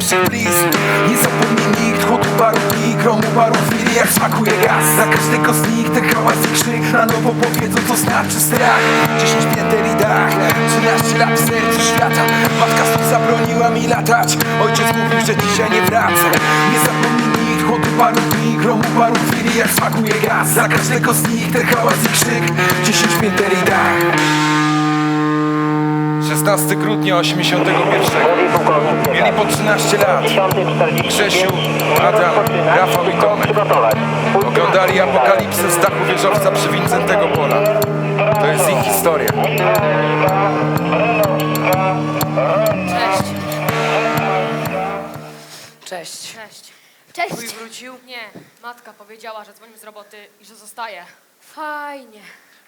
pierwszych blizn. Nie zapomni nikt chłodu paru dni, gromu paru chwili, jak smakuje gaz. Za każdego z nich ten hałas i krzyk na nowo powiedzą, co znaczy strach. 10 pięter i dach, 13 lat w sercu świata. Matka znów zabroniła mi latać, ojciec mówił, że dzisiaj nie wraca. Nie zapomni nikt chłodu paru dni, gromu paru chwili, jak smakuje gaz. Za każdego z nich ten hałas i krzyk, 10 pięter i dach. 16 grudnia 81. Mieli po 13 lat. Grzesiu, Adam, Rafał i Tomek. Oglądali apokalipsę z dachu wieżowca przy Wincentego Pola. To jest ich historia. Cześć. Cześć. Cześć. Twój wrócił? Nie, matka powiedziała, że dzwonił z roboty i że zostaje. Fajnie.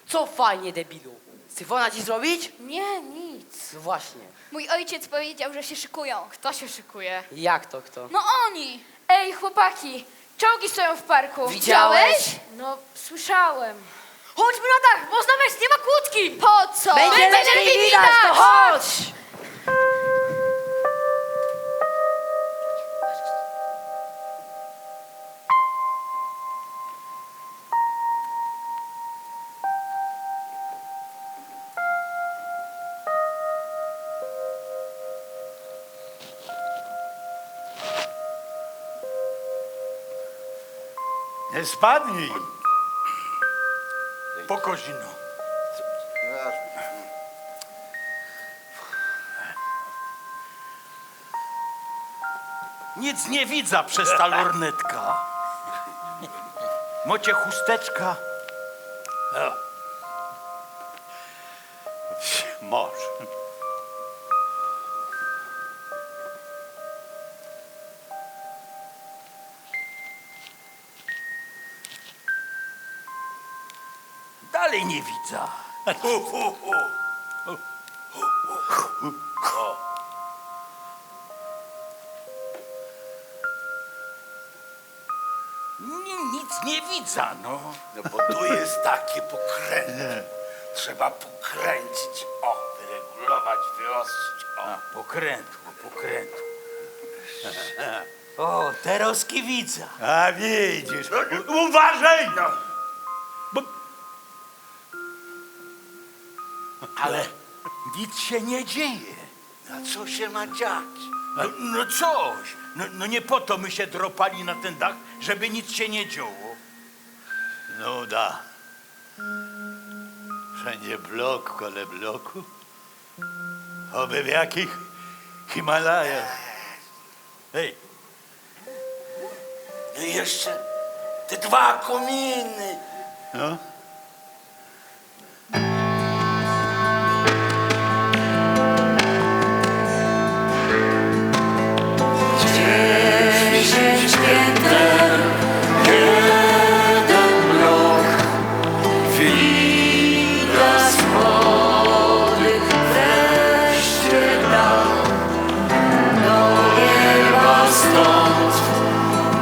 Co fajnie, debilu? Syfona ci zrobić? Nie, nic. No właśnie. Mój ojciec powiedział, że się szykują. Kto się szykuje? Jak to kto? No oni! Ej, chłopaki! Czołgi stoją w parku. Widziałeś? No, słyszałem. Chodźmy na dach, można wejść, nie ma kłódki! Po co? Będzie lepiej widać, to chodź! Nie spadnij! Po kozino. Nic nie widzę przez ta lornetka. Mocie chusteczka? Może. Dalej nie widzę. Nic nie widzę, no. No bo tu jest takie pokrętne. Trzeba pokręcić, wyregulować, wyostrzyć, Pokrętło. O, teraz widzę. A widzisz. Uważaj! No. Bo... Ale nic się nie dzieje. A co się ma dziać? No coś. No nie po to my się dropali na ten dach, żeby nic się nie działo. No da. Wszędzie blok, kole bloku. Oby w jakich Himalajach. Hej, No i jeszcze te 2 kominy. No.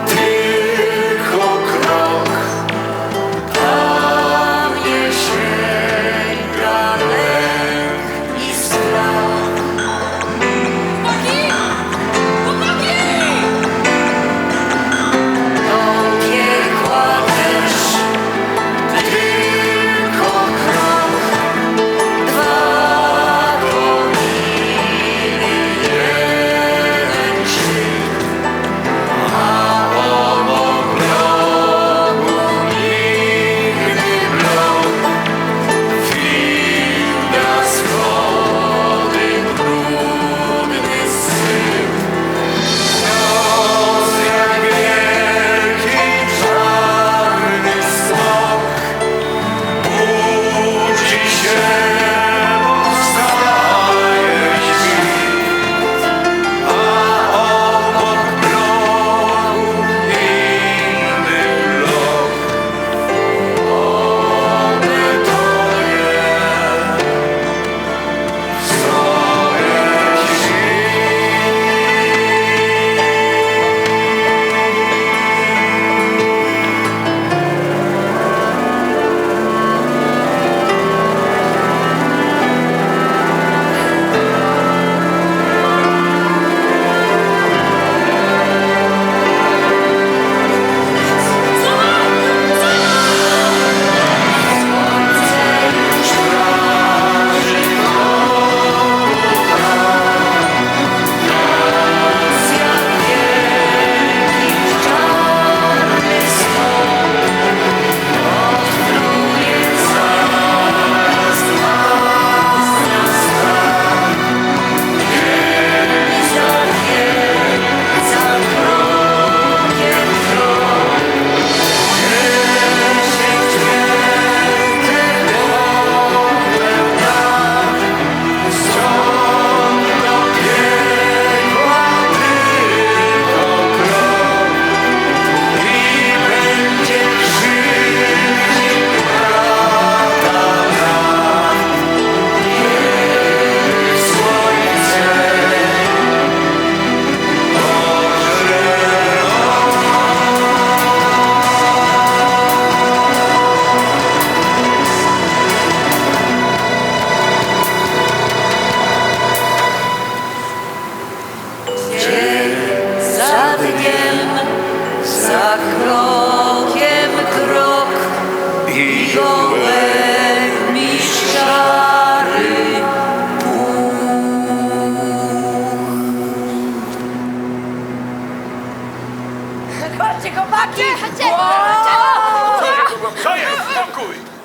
Tylko krok.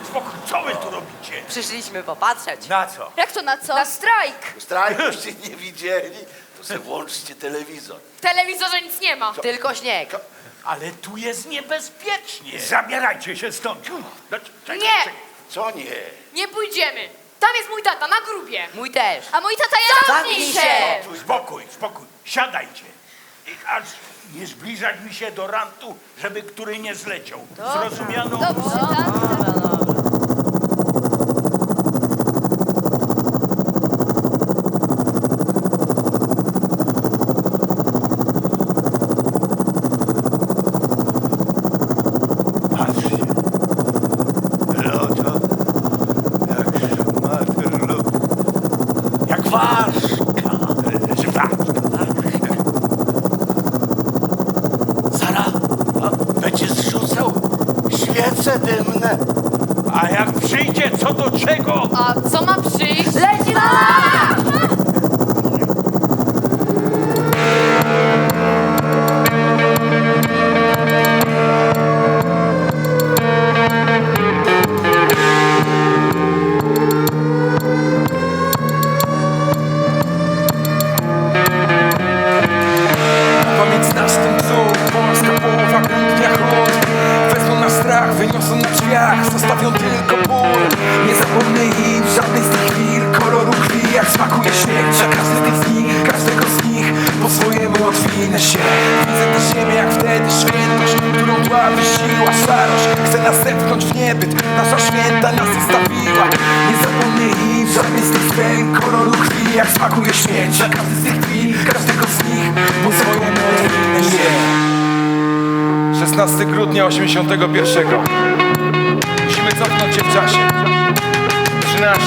spokój, co wy tu robicie? Przyszliśmy popatrzeć. Na co? Jak to na co? Na strajk. Strajkuście nie widzieli, to sobie włączcie telewizor. W telewizorze nic nie ma. Tylko śnieg. Ale tu jest niebezpiecznie. Zabierajcie się stąd. No, czekaj, Nie. czekaj. Co nie? Nie pójdziemy. Tam jest mój tata, na grubie. Mój też. A mój tata jest Zamknij się! Spokój, spokój. Siadajcie. I aż nie zbliżać mi się do rantu, żeby który nie zleciał. Zrozumiano? Dobrze, tak? Patrzcie. Loto. Jak szmater lód. Jak ważka. Sara, będziesz zrzucał świece dymne. A jak przyjdzie co do czego, A co ma przyjść? Leci na nas! Pamięć nasz ten cud, polska połowa grudnia chód. Wezmą na strach, wyniosą na drzwiach, zostawią tylko ból. Nie zapomnę im żadnej z tych chwil, koloru krwi, jak smakuje śmierć. A każdy z nich, każdego z nich po swojemu odwinę się. Widzę tę ziemię jak wtedy świętość, którą tła wysiła szarość. Chce nas zepchnąć w niebyt, nasza święta nas zostawiła. Nie zapomnę im żadnej z tych scen, koloru krwi, jak smakuje śmierć. A każdy z tych chwil, każdego z nich po swojemu odwinę się. 16 grudnia 81. Musimy cofnąć się w czasie. 13,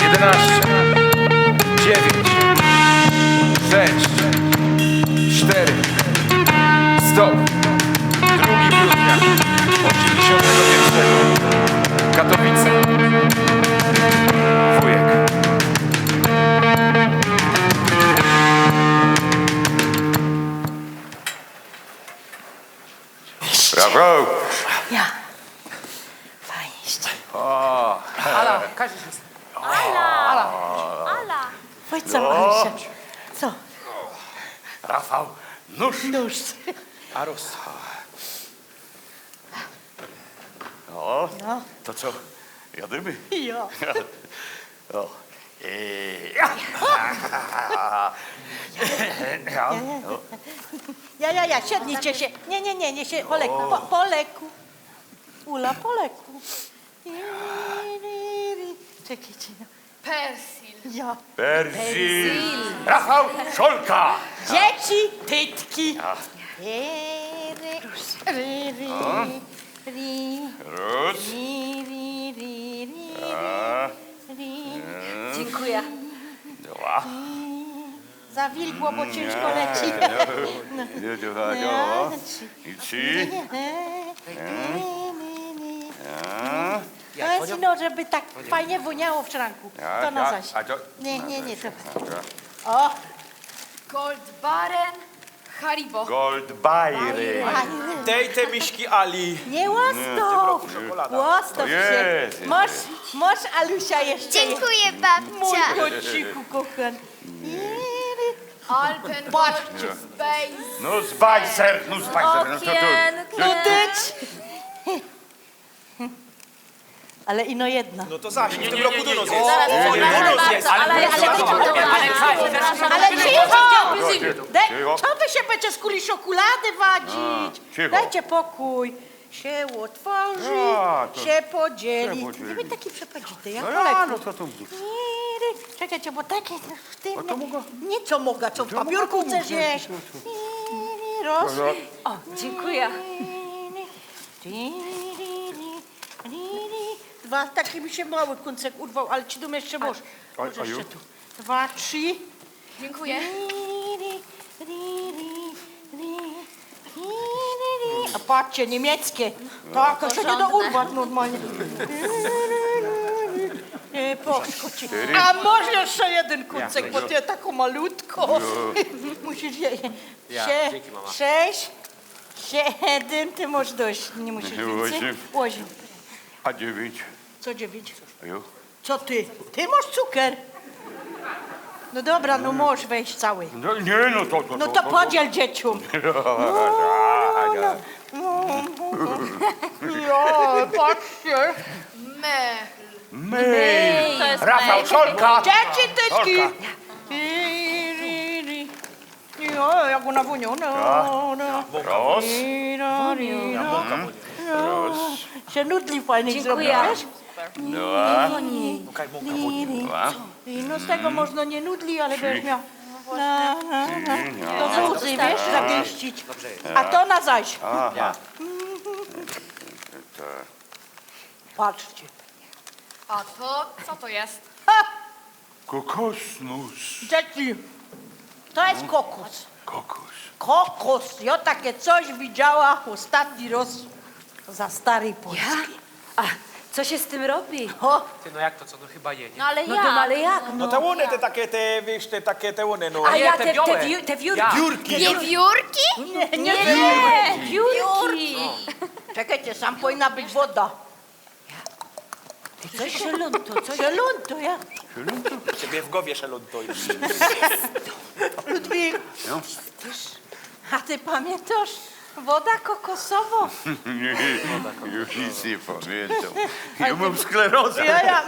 11, 9, 6, 4, stop. 2 grudnia 81. Katowice. Wujek. Brawo. Ja. Fajnie. Ala, każe się. Ala. Chodź co, Marysia. Co? Rafał, nóż. Nóż. Aros. O, No. to co? Jadymy? Jo. O. Ja, siednijcie się. Nie się, po leku, po leku. Ula, po leku. Czekajcie, no. Persil. Ja. Persil. Rafał, szolka. Dzieci, tytki. Ród. Dziękuję. Dwa. Zawilgło, bo ciężko leci. No. I trzy. Powiedz no, żeby tak fajnie woniało w szranku. To na zaś. A to... Nie, to. O! Goldbaren Haribo. Goldbajry. Dej te miśki Ali. Nie łastow! Łastow się. Jest. Masz Alusia jeszcze. Dziękuję, Mój babcia. kociku kochany. Alpengold Space. No zbajser, no zbajser. No to tu. No tyć! Ale ino jedno. No to zaś, w tym roku Dunos jest. Ale cicho! Cicho. Co wy się będziecie z kuli szokolady wadzić? cicho. Dajcie pokój. Się otworzy, A, to- się podzieli. się podzieli. Wy taki przepodzity, jak No kolek. ja, no to tu. Czekajcie, bo takie sztywne. Nie co mogę, co w papiorku chcesz jeść. Roz. O, dziękuję. Dwa, taki mi się mały kuncek urwał, ale ci dum jeszcze możesz. Może jeszcze tu. 2, 3. Dziękuję. A patrzcie, niemieckie. Tak, to się nie da urwać normalnie. Poszkodź. A może jeszcze jeden kucek, bo ty taką malutko. Musisz je. dzięki, mama. 6, 7, ty możesz dojść. Nie musisz więcej. 8. 8. A 9? Co 9? Jo. Co ty? Ty masz cukier. No dobra, no możesz wejść cały. No nie, no to... No to podziel dzieciom. Jo, patrzcie. My! To jest Rafał, Solka! Dzieci tyćki. Solka. Jo, jak ona wuniona. Raz. Się nudli fajnych zrobił, Dziękuję. wiesz? Dwa. Dwa. No z tego można nie nudli, ale wiesz miał. Do wózy, wiesz, zagęścić. A to na zaś. Aha. Patrzcie. A to co to jest? Kokosnus. Dzieci, to jest kokos. Kokos. Kokos. Ja takie coś widziała ostatni raz za starej Polski. A co się z tym robi? O, Ty, no jak to, co? No chyba je, nie? No ale No jak? to ale jak? No te łuny, te takie, te, wiesz, te takie, te łuny, no. A ja te te białe. wiórki. Biurki. Wiewiórki? nie. Wiórki. Czekajcie, sam powinna być woda. Coś szelunto, coś. Szelunto, ja. Ciebie w głowie szelunto już. Ludwik. No. A ty pamiętasz? Woda kokosowa. Już nic nie pamiętam. Ja mam sklerozę. Ja.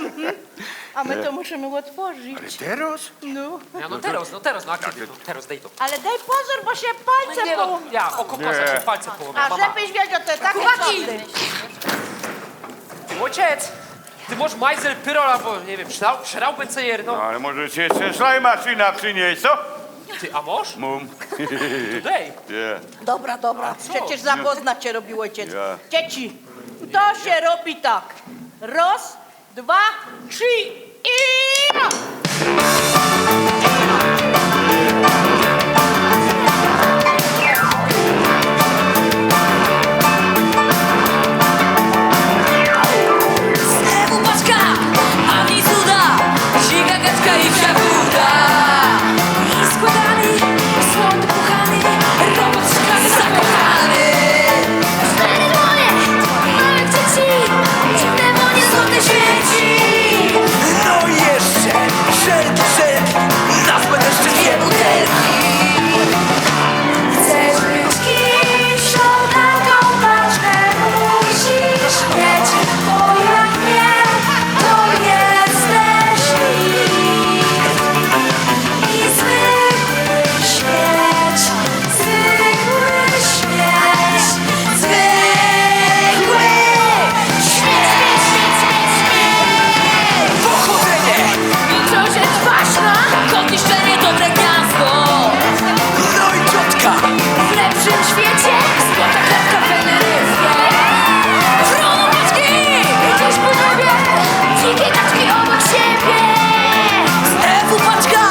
A my to musimy otworzyć. Ale teraz? No. Ja, no teraz, no a kiedy? No teraz daj to. Ale daj pozór, bo się palce Nie, po... no, ja o kokosa się palce połamę. A Mama, żebyś wiedział, to takie Chłopaki! czasy. ty ojciec, ty możesz majzel pyrol albo, nie wiem, szraubę cejer, no. Ale może ci jeszcze szlajmaszyna przynieść, co? Ty, a możesz? Mum. Daj. Nie. Dobra. Przecież zapoznać cię robił ojciec. Ja. Dzieci, to się robi tak. Raz, dwa, trzy i... Upaczka, ani cuda, zika kaczka i wsia buda. I składany, słodko puchany, robot szklany zakochany. 4 dłonie, małych dzieci, dziwne wonie, złote świeci. No i jeszcze wszelki, nazwę jeszcze dwie butelki. Chcesz być kimś, to taką paczkę musisz mieć, bo jak nie, to jesteś nikt. I zwykły śmieć, zwykły śmieć, zwykły śmieć. Pochodzenie, I to, że kwaśna, kot i szczerie dobre gniazdo. no i ciotka. W lepszym świecie złota klatka Weneryzję. Wroną paczki, gdzieś po niebie, dzikie kaczki obok siebie. Ewu paczka,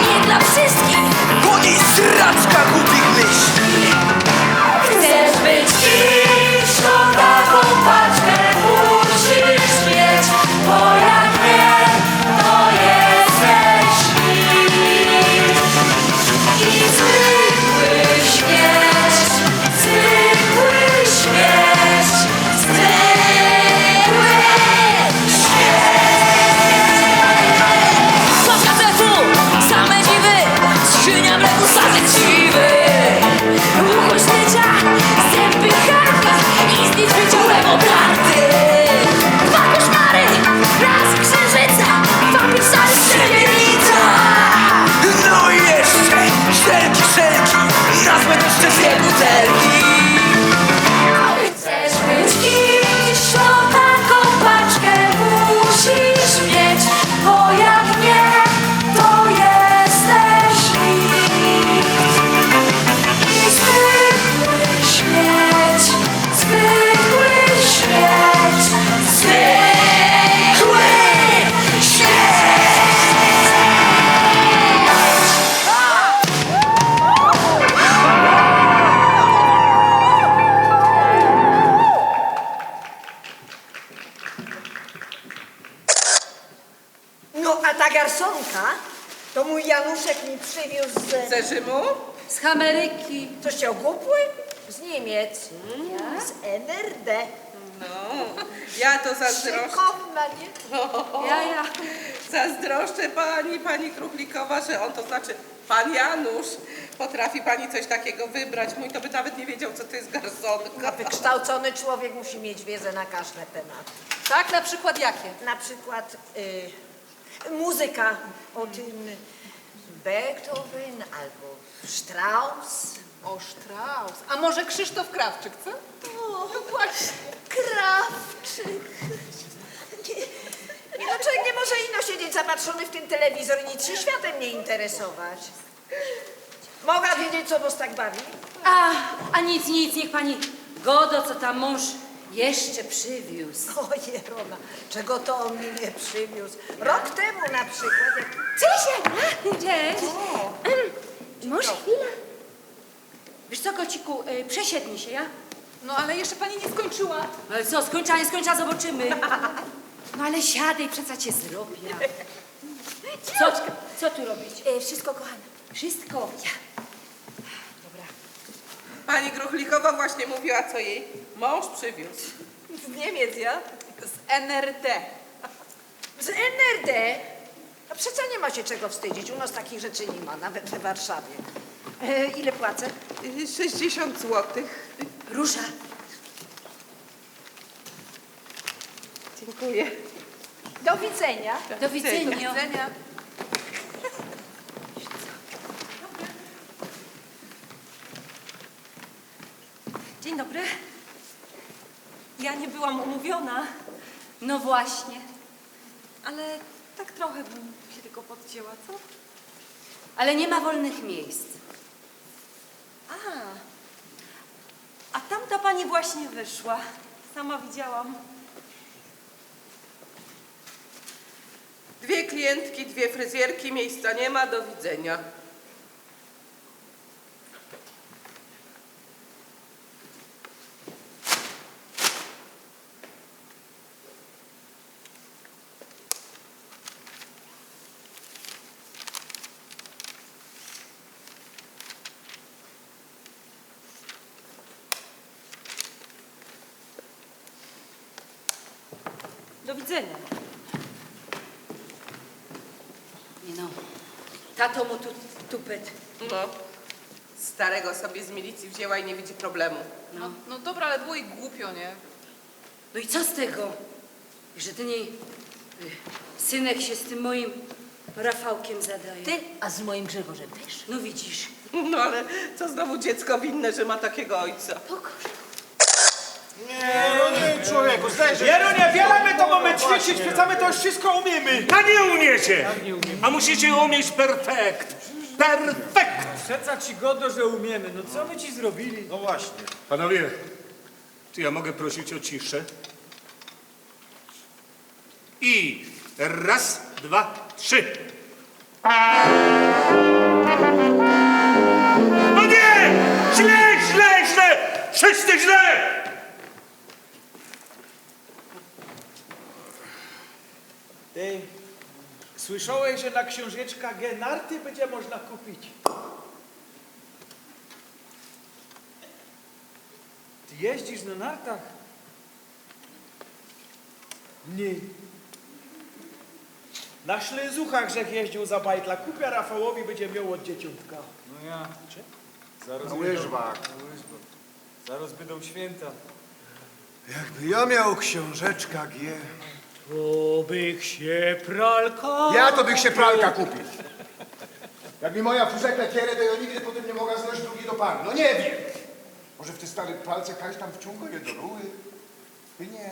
Nie dla wszystkich. goni sraczka głupich myśli. Chcesz być kimś, to taką paczkę musisz mieć, bo jak nie, to jesteś nikt. I zwykły śmieć, zwykły śmieć, zwykły śmieć. Paczka zefu, same dziwy, skrzynia mleku, sadzec siwy. Ucho śmiecia, zęby karka i z niedźwiedziołem otarty. 2 koszmary, raz księżyca, papier szary, strzemielica. No i jeszcze wszelki, nazwę jeszcze dwie butelki. Chcesz być kimś, to taką paczkę musisz mieć, bo jak nie, to jesteś nikt. I zwykły śmieć, zwykły śmieć, zwykły śmieć. No a ta garsonka, to mój Januszek mi przywiózł z Rzymu. Z Ameryki. Coś cię ogłupły? Z Niemiec. Z NRD. No. Ja to zazdroszczę. Szykowna, nie? Ja. Zazdroszczę pani Kruchlikowa, że on, to znaczy pan Janusz, potrafi pani coś takiego wybrać. Mój to by nawet nie wiedział, co to jest garsonka. Wykształcony człowiek musi mieć wiedzę na każdy temat. Tak, na przykład jakie? Na przykład muzyka o tym Beethoven albo Strauss. O, Strauss. A może Krzysztof Krawczyk, co? O, właśnie, Krawczyk. Nie, no człowiek nie może ino siedzieć zapatrzony w ten telewizor i nic się światem nie interesować. Mogę wiedzieć, co was tak bawi? A nic, niech pani Godo, co tam mąż jeszcze przywiózł. O, Jerona, czego to on mi nie przywiózł? Rok temu na przykład, jak... Cześć, Jana! Cześć! Może chwilę? Wiesz co, kociku, przesiednij się, ja? No ale jeszcze pani nie skończyła. Ale co, skończyła, nie skończyła, zobaczymy. No ale siadaj, przeca cię zrobię. Co tu robić? Wszystko, kochana. Wszystko. Ja. Pani Kruchlikowa właśnie mówiła, co jej mąż przywiózł. Z Niemiec, ja? Z NRD. Z NRD? No przecież nie ma się czego wstydzić. U nas takich rzeczy nie ma, nawet w Warszawie. Ile płacę? 60 złotych. Róża. Dziękuję. Do widzenia. Do widzenia. Widzenia. Dzień dobry. Ja nie byłam umówiona. No właśnie. Ale tak trochę bym się tylko podcięła, co? Ale nie ma wolnych miejsc. A tamta pani właśnie wyszła. Sama widziałam. 2 klientki, 2 fryzjerki, miejsca nie ma, do widzenia. Do widzenia. Nie no. Tato mu tu tupet. No, starego sobie z milicji wzięła i nie widzi problemu. No dobra, ale było i głupio, nie? No i co z tego? Że ten jej synek się z tym moim Rafałkiem zadaje. Ty, a z moim Grzegorzem też? No widzisz. No ale co znowu dziecko winne, że ma takiego ojca? Nie, człowieku, zdaje się. Jerunie, wiele my to mamy ćwiczyć, przecież my to już wszystko umiemy. A nie umiecie! A musicie umieć perfekt. Perfekt! Przeca ci godno, że umiemy. No co my ci zrobili? No właśnie. Panowie, czy ja mogę prosić o ciszę? I raz, 2, 3. No nie! Źle! Wszyscy źle! Ty, słyszałeś, że na książeczka Genarty będzie można kupić? Ty jeździsz na nartach? Nie. Na Ślęzuchach żech jeździł za bajtla. Kupia Rafałowi, będzie miał od dzieciątka. No ja. Czy? Zaraz Na łyżwach. Zaraz będą święta. Jakby ja miał książeczka G. To bych się pralka... Ja to bych się pralka kupił. Jak mi moja furzekle kierę, to ja nigdy potem nie mogła znaleźć drugi do pary. No nie wiem. Może w te stare pralce kaś tam wciąga je do rury? Nie.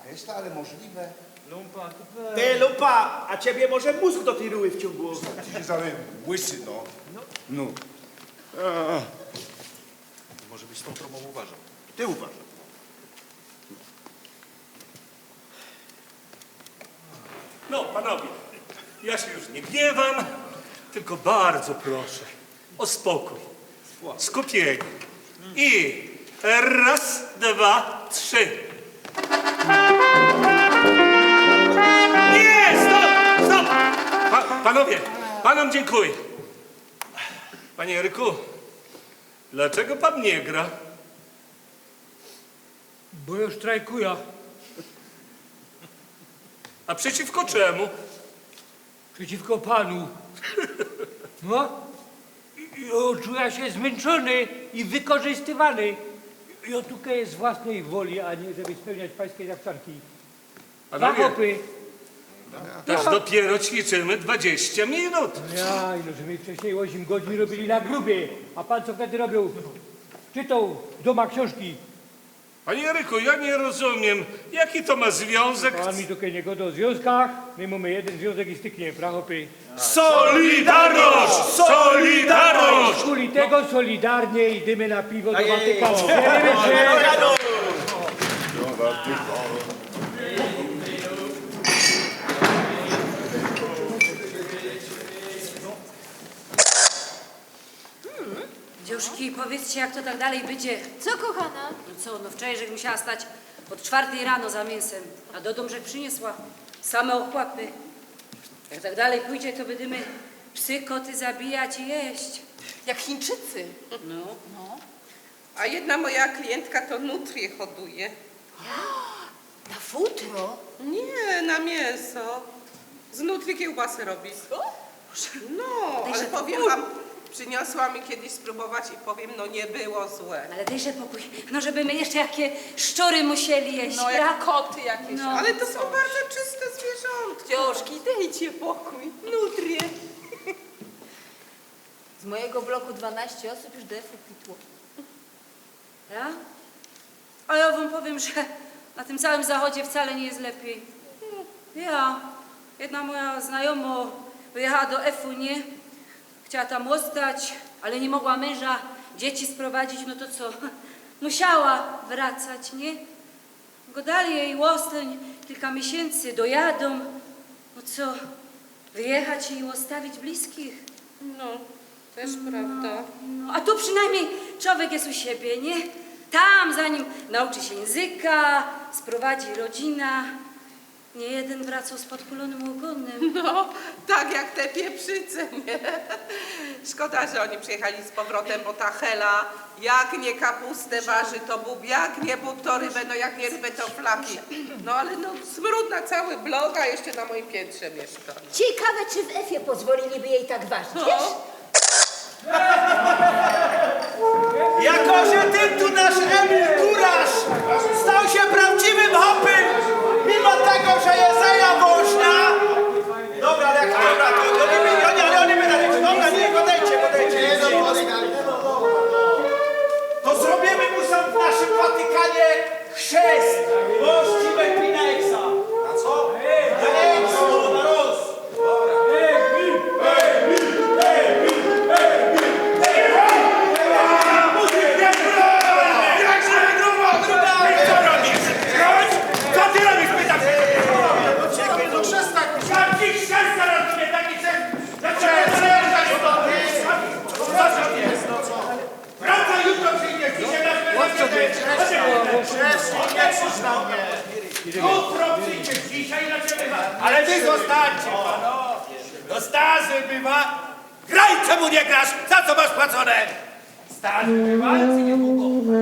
A jest to ale możliwe. Lumpa, ty, Lumpa, a ciebie może mózg do tej ruły wciągło. Ty się zale łysy, no. No. Może być z tą tromą uważał. Ty uważaj. No, panowie, ja się już nie gniewam, tylko bardzo proszę o spokój, skupienie. I raz, 2, 3. Nie, stop! Panowie, panom dziękuję. Panie Eryku, dlaczego pan nie gra? Bo już strajkuję. A przeciwko czemu? Przeciwko panu. No? Czuję się zmęczony i wykorzystywany. I on tutaj z własnej woli, a nie żeby spełniać pańskie zachcianki. Panowie, Zakopy. aż dopiero ćwiczymy 20 minut. Ja, no żeby wcześniej 8 godzin robili na grubie. A pan co wtedy robił? Czytał doma książki. Panie Eryku, ja nie rozumiem, jaki to ma związek... Pan mi tutaj nie goda o związkach. My mamy jeden związek i styknie, prachopy. Solidarność! Solidarność! Kuli tego solidarnie idziemy na piwo do Ej, Watykanu. ej, Wierzymy się. Dziuszki, powiedzcie, jak to tak dalej będzie. Co, kochana? No co, no wczoraj, żech musiała stać od 4 rano za mięsem, a do domu, żech przyniosła same ochłapy. Jak tak dalej pójdzie, to będziemy psy, koty zabijać i jeść. Jak Chińczycy. No. A jedna moja klientka to nutrię hoduje. Na futro? Nie, na mięso. Z nutrii kiełbasy robi. No, ale powiem wam, przyniosła mi kiedyś spróbować i powiem, no nie było złe. Ale dejże pokój, no żeby my jeszcze jakie szczury musieli jeść, No jak koty jakieś. No. Ale to są bardzo czyste zwierzątka. Dziążki, dejcie pokój. Nutrie. Z mojego bloku 12 osób już DF-u pitło. Ja? A ja wam powiem, że na tym całym zachodzie wcale nie jest lepiej. Ja, jedna moja znajoma wyjechała do F-u, nie? Chciała tam ostać, ale nie mogła męża, dzieci sprowadzić, no to co? Musiała wracać, nie? Go dali jej ostać kilka miesięcy, dojadą. No co? Wyjechać i ostawić bliskich? No, też prawda. No, a tu przynajmniej człowiek jest u siebie, nie? Tam, zanim nauczy się języka, sprowadzi rodzina, nie jeden wracał z podkulonym ogonem. No, tak jak te pieprzyce, nie? Szkoda, że oni przyjechali z powrotem, bo ta Hela, jak nie kapustę waży, to bób, jak nie bób, to rybę, no jak nie rybę, to flaki. No ale no, smród na cały blok, a jeszcze na moim piętrze mieszka. Ciekawe, czy w Efie pozwoliliby jej tak ważyć, wiesz? Jako, że ty tu nasz Emil Kurasz stał się prawdziwym hopym, mimo tego, że jest zeja woźna. Dobra, ale jak dobra, to oni by dalej. Dobra, nie, podejdźcie. To zrobimy mu sam w naszym Watykanie chrzest. Właściwe pina eksa. Na co? Na eksa, na roz. Jutro przyjdzie dzisiaj na ciebie. Ale wy zostańcie, panowie. Do Stazy bywa. Graj, czemu nie grasz? Za co masz płacone? Stazy bywa, niedługo.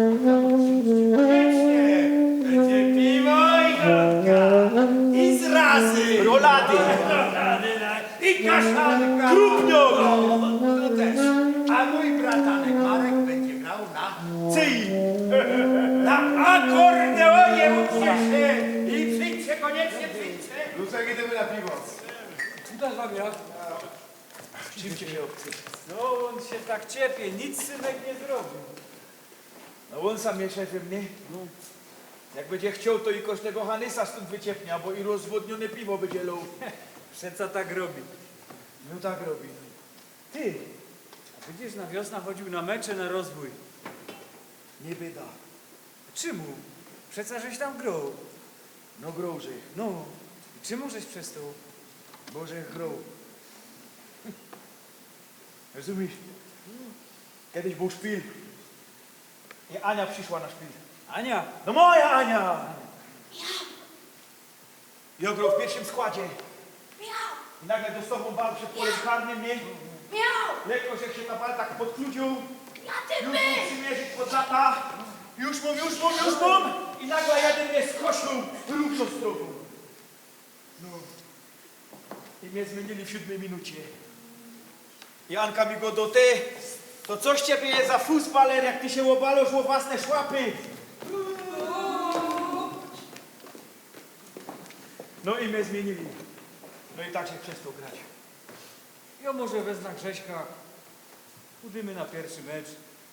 Będzie piwo i wódka. I zrazy. Rolady. I kaszanka. Krupniowa. To też. A mój bratanek Marek będzie grał na cyj. Na akordeonie uczcie się. I przyjdźcie, koniecznie przyjdźcie. Lucek, idziemy na piwo. Co to za gra? Czym cię się obcy? No on się tak ciepie, nic synek nie zrobił. No on sam jest szefem, nie? No. Jak będzie chciał, to i kośnego Hanysa stąd wyciepnia, bo i rozwodnione piwo będzie lał. Przeca tak robi. No tak robi. Ty, a będziesz na wiosnę chodził na mecze na rozwój. Nie byda. Czemu? Przeca żeś tam grał. No grał, że. No, i czemu żeś przestał? Boże grał. Rozumiesz? Kiedyś był szpil. I Ania przyszła na szpil. Ania? No moja Ania! Ja grał w pierwszym składzie. I nagle dostawał bal przed polem karnym, nie? Lekko się ta bal tak podkludził. Już mu przymierzyć pod lata. Już mum. i nagle jeden mnie skoszył ruczostrogą. No. I mnie zmienili w 7 minucie. I Anka mi go do ty, to coś ciebie jest za fuzbaler, jak ty się obalosz o własne szłapy. No i mnie zmienili. No i tak się przestał grać. Ja może wezmę Grześka. Pójdziemy na pierwszy mecz.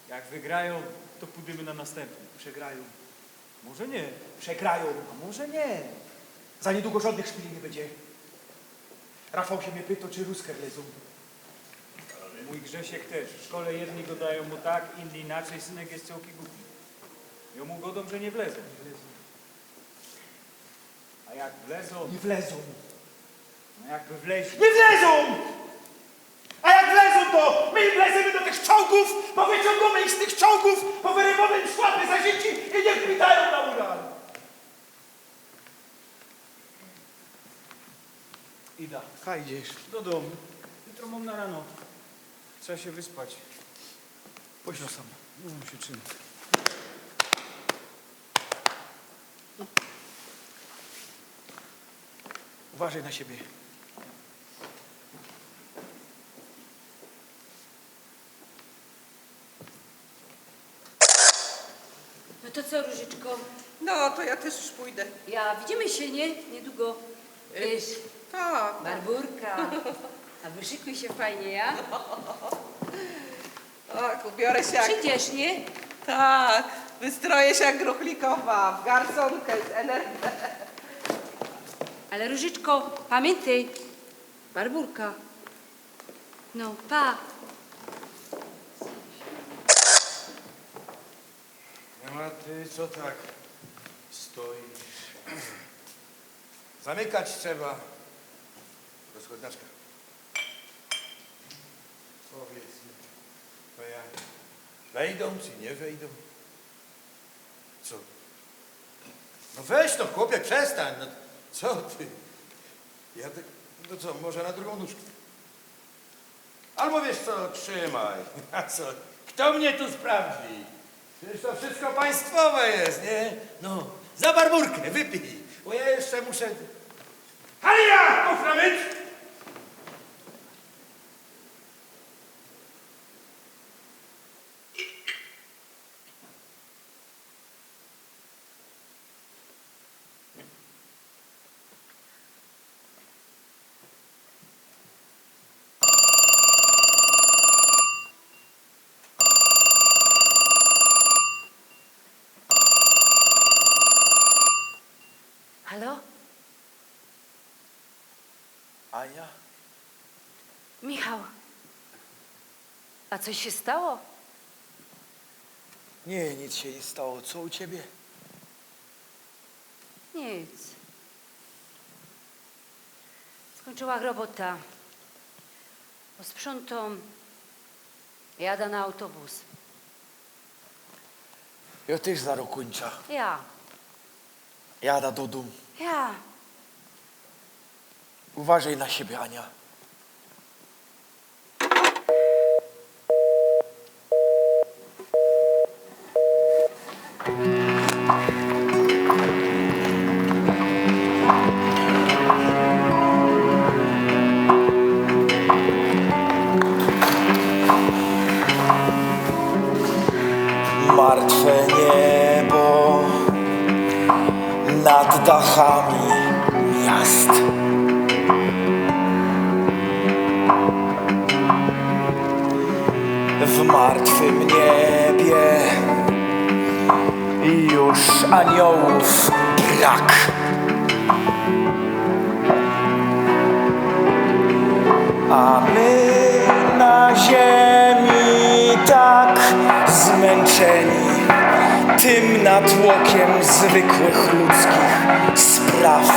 Jak wygrają, to pójdziemy na następny. Przegrają. Może nie. Przegrają, a może nie. Za niedługo żadnych szpili nie będzie. Rafał się mnie pytał, czy ruskę wlezą. Mój Grzesiek też. W szkole jedni go dają mu tak, inni inaczej. Synek jest całki głupi. Ja mu godą, że nie wlezą. A jak wlezą? Nie wlezą. No jakby wleźli. Nie wlezą! A jak wlezą, to my wlezemy do tych czołgów, powyciągamy ich z tych czołgów, powyrywamy im szłapy za dzieci i niech witają na uran. Ida. Fajdziesz. Do domu. Jutro mam na rano. Trzeba się wyspać. Pośno sam. Nie wiem się czym. Uważaj na siebie. No to co, Różyczko? No, to ja też już pójdę. Ja, widzimy się, nie? Niedługo. Wiesz, Tak. Barburka. A wyszykuj się fajnie, ja? Tak, ubiorę się jak... Przyjdziesz, nie? Tak, wystroję się jak Gruchlikowa, w garsonkę z NRD. Ale Różyczko, pamiętaj, Barburka. No, pa. No a ty co tak stoisz? Zamykać trzeba. Rozchodniaczka. Powiedz mi, to jak? Wejdą czy nie wejdą? Co? No weź to, chłopie, przestań. No, co ty? Ja tak, no co, może na drugą nóżkę? Albo wiesz co, trzymaj. A co? Kto mnie tu sprawdzi? Przecież to wszystko państwowe jest, nie? No, za Barburkę, wypij, bo ja jeszcze muszę... Halia, kuframyt! Halo? Ania? Michał. A coś się stało? Nie, nic się nie stało. Co u ciebie? Nic. Skończyła robota. Posprzątam. Jadę na autobus. Ja też zaraz kończę. Ja. Jada do domu. Ja. Uważaj na siebie, Ania. Martwe niebo nad dachami miast. W martwym niebie już aniołów brak. A my na ziemi tak zmęczeni tym natłokiem zwykłych ludzkich spraw.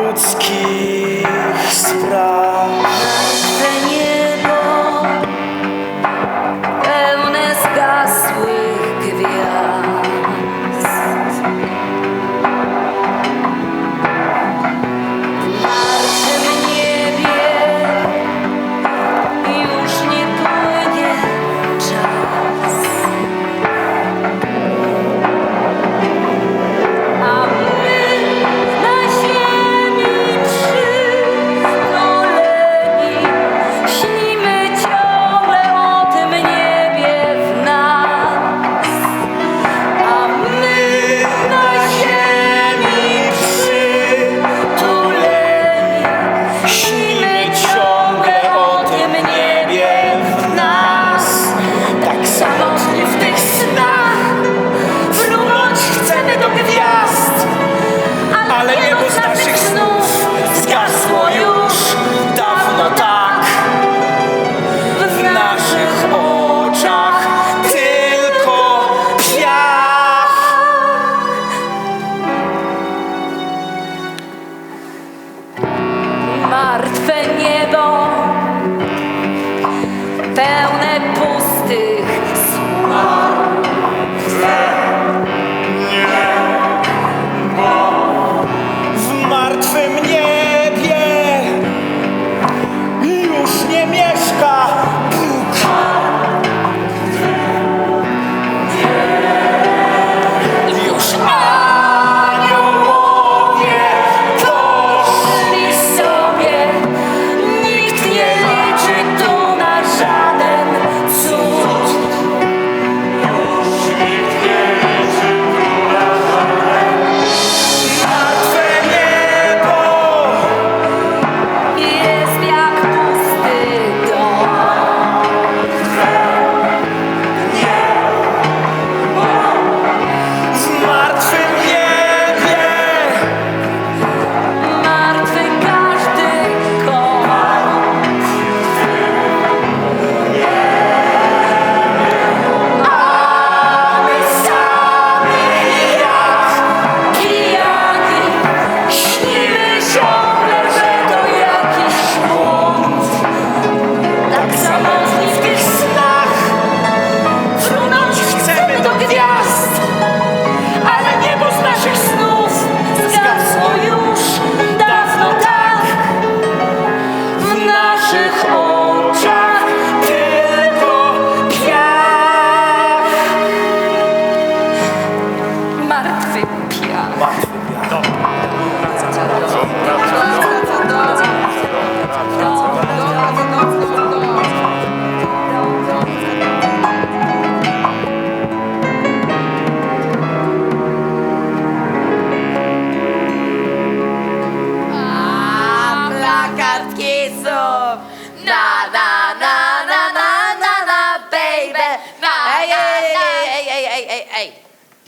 Ludzkich spraw. Martwe niebo, pełne zgasłych gwiazd. W martwym niebie już nie płynie czas.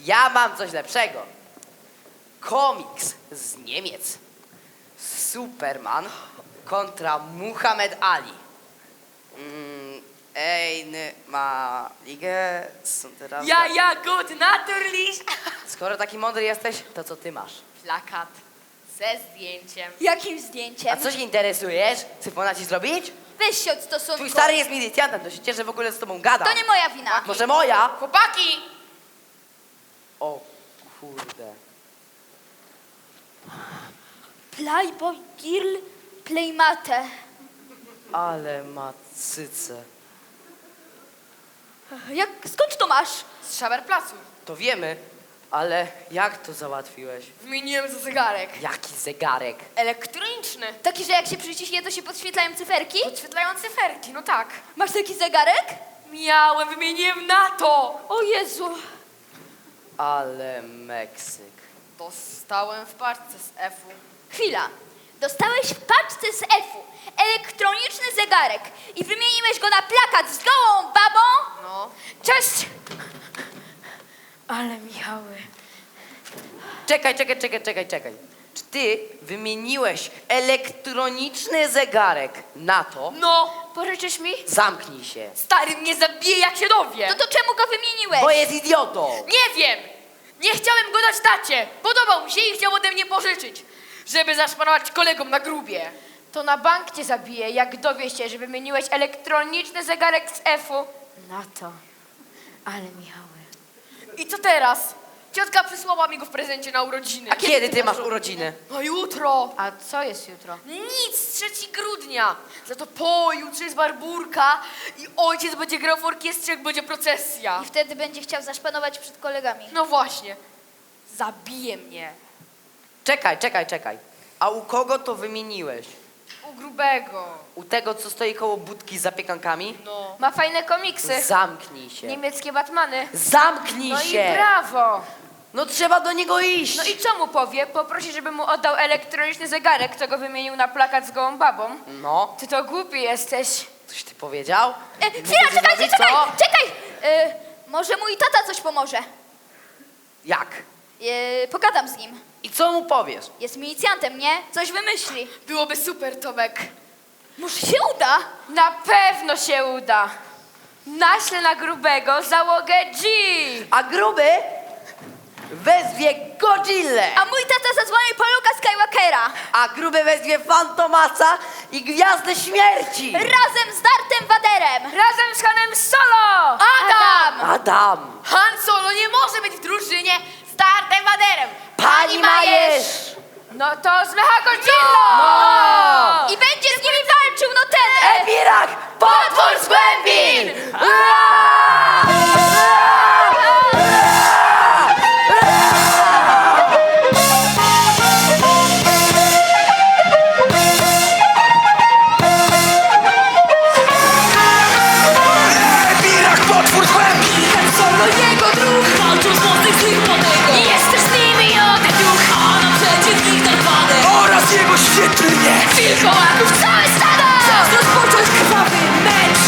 Ja mam coś lepszego. Komiks z Niemiec. Superman kontra Muhammad Ali. Ma ligę, są teraz... Ja, gut, natürlich. Skoro taki mądry jesteś, to co ty masz? Plakat ze zdjęciem. Jakim zdjęciem? A co się interesujesz? Syfona ci zrobić? Weź się od stosunku. Twój stary jest milicjantem, to się cieszę, że w ogóle z tobą gada. To nie moja wina. Może moja? Chłopaki! O kurde. Playboy Girl Playmate. Ale ma cyce. Skąd to masz? Z Szaberplacu. To wiemy, ale jak to załatwiłeś? Wymieniłem za zegarek. Jaki zegarek? Elektroniczny. Taki, że jak się przyciśnie, to się podświetlają cyferki? Podświetlają cyferki, no tak. Masz taki zegarek? Miałem, wymieniłem na to. O Jezu. Ale Meksyk. Dostałem w paczce z F-u. Chwila. Dostałeś w paczce z F-u elektroniczny zegarek i wymieniłeś go na plakat z gołą babą? No. Cześć! Ale Michały. Czekaj. Czy ty wymieniłeś elektroniczny zegarek na to? No. Pożyczysz mi? Zamknij się. Stary mnie zabije, jak się dowie. No to czemu go wymieniłeś? Bo jest idiotą. Nie wiem. Nie chciałem go dać tacie. Podobał mi się i chciał ode mnie pożyczyć, żeby zaszpanować kolegom na grubie. To na bank cię zabije, jak dowie się, że wymieniłeś elektroniczny zegarek z F-u. Na to. Ale Michały. I co teraz? Ciotka przysłała mi go w prezencie na urodziny. A kiedy ty masz urodziny? No jutro. A co jest jutro? Nic, 3 grudnia. Za to pojutrze jest barburka i ojciec będzie grał w orkiestrze, jak będzie procesja. I wtedy będzie chciał zaszpanować przed kolegami. No właśnie. Zabije mnie. Czekaj. A u kogo to wymieniłeś? U grubego. U tego, co stoi koło budki z zapiekankami? No. Ma fajne komiksy. Zamknij się. Niemieckie Batmany. Zamknij No się. i brawo. No trzeba do niego iść. No i co mu powie? Poprosi, żeby mu oddał elektroniczny zegarek, co go wymienił na plakat z gołą babą. No, Ty to głupi jesteś. coś ty powiedział? Chwila, Mogę czekaj! co? Czekaj! Może mój tata coś pomoże. Jak? Pogadam z nim. I co mu powiesz? Jest milicjantem, nie? Coś wymyśli. Byłoby super, Tomek. Może się uda? Na pewno się uda. Naślę na grubego załogę G. A gruby wezwie Godzillę. A mój tata zadzwoni po Luka Skywalkera. A gruby wezwie Fantomasa i Gwiazdę Śmierci. Razem z Dartem Vaderem. Razem z Hanem Solo. Adam. Han Solo nie może być w drużynie z Dartem Vaderem. Pani Majesz. No to z Mechagodzillą. No. I będzie z nimi walczył, no ten. Epirak, potwór z głębin. Epirak, potwór z głębin. Solo jego druh walczą z mocnych złych ponego. Jesteś z nimi oby duch, a naprzeciw nich Darth Oraz jego świetlnie. Wilkołaków całe stada! Czas rozpocząć krwawy mecz!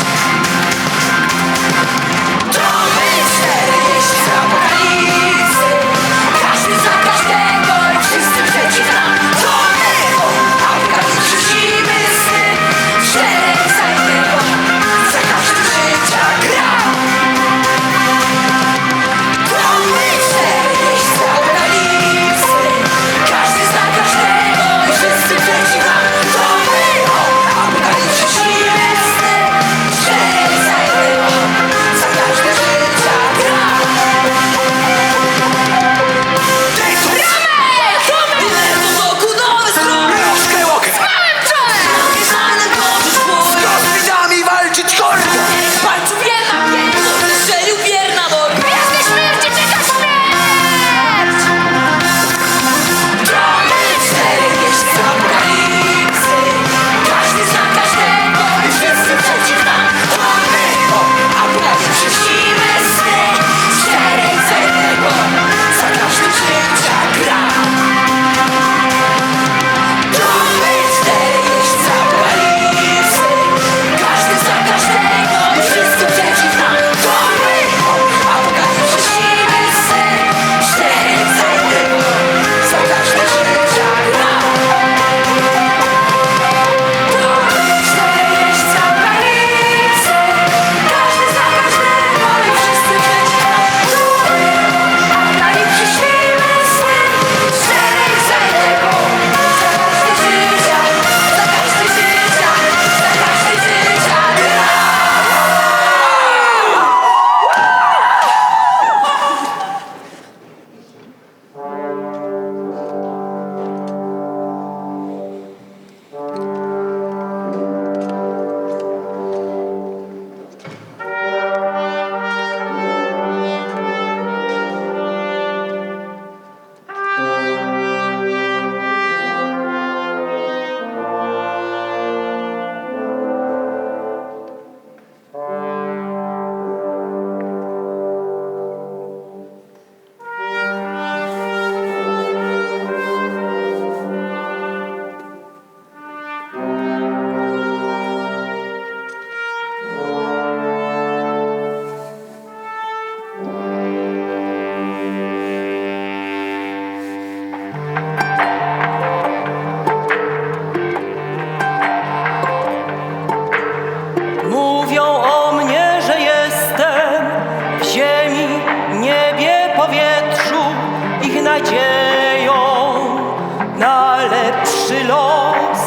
los.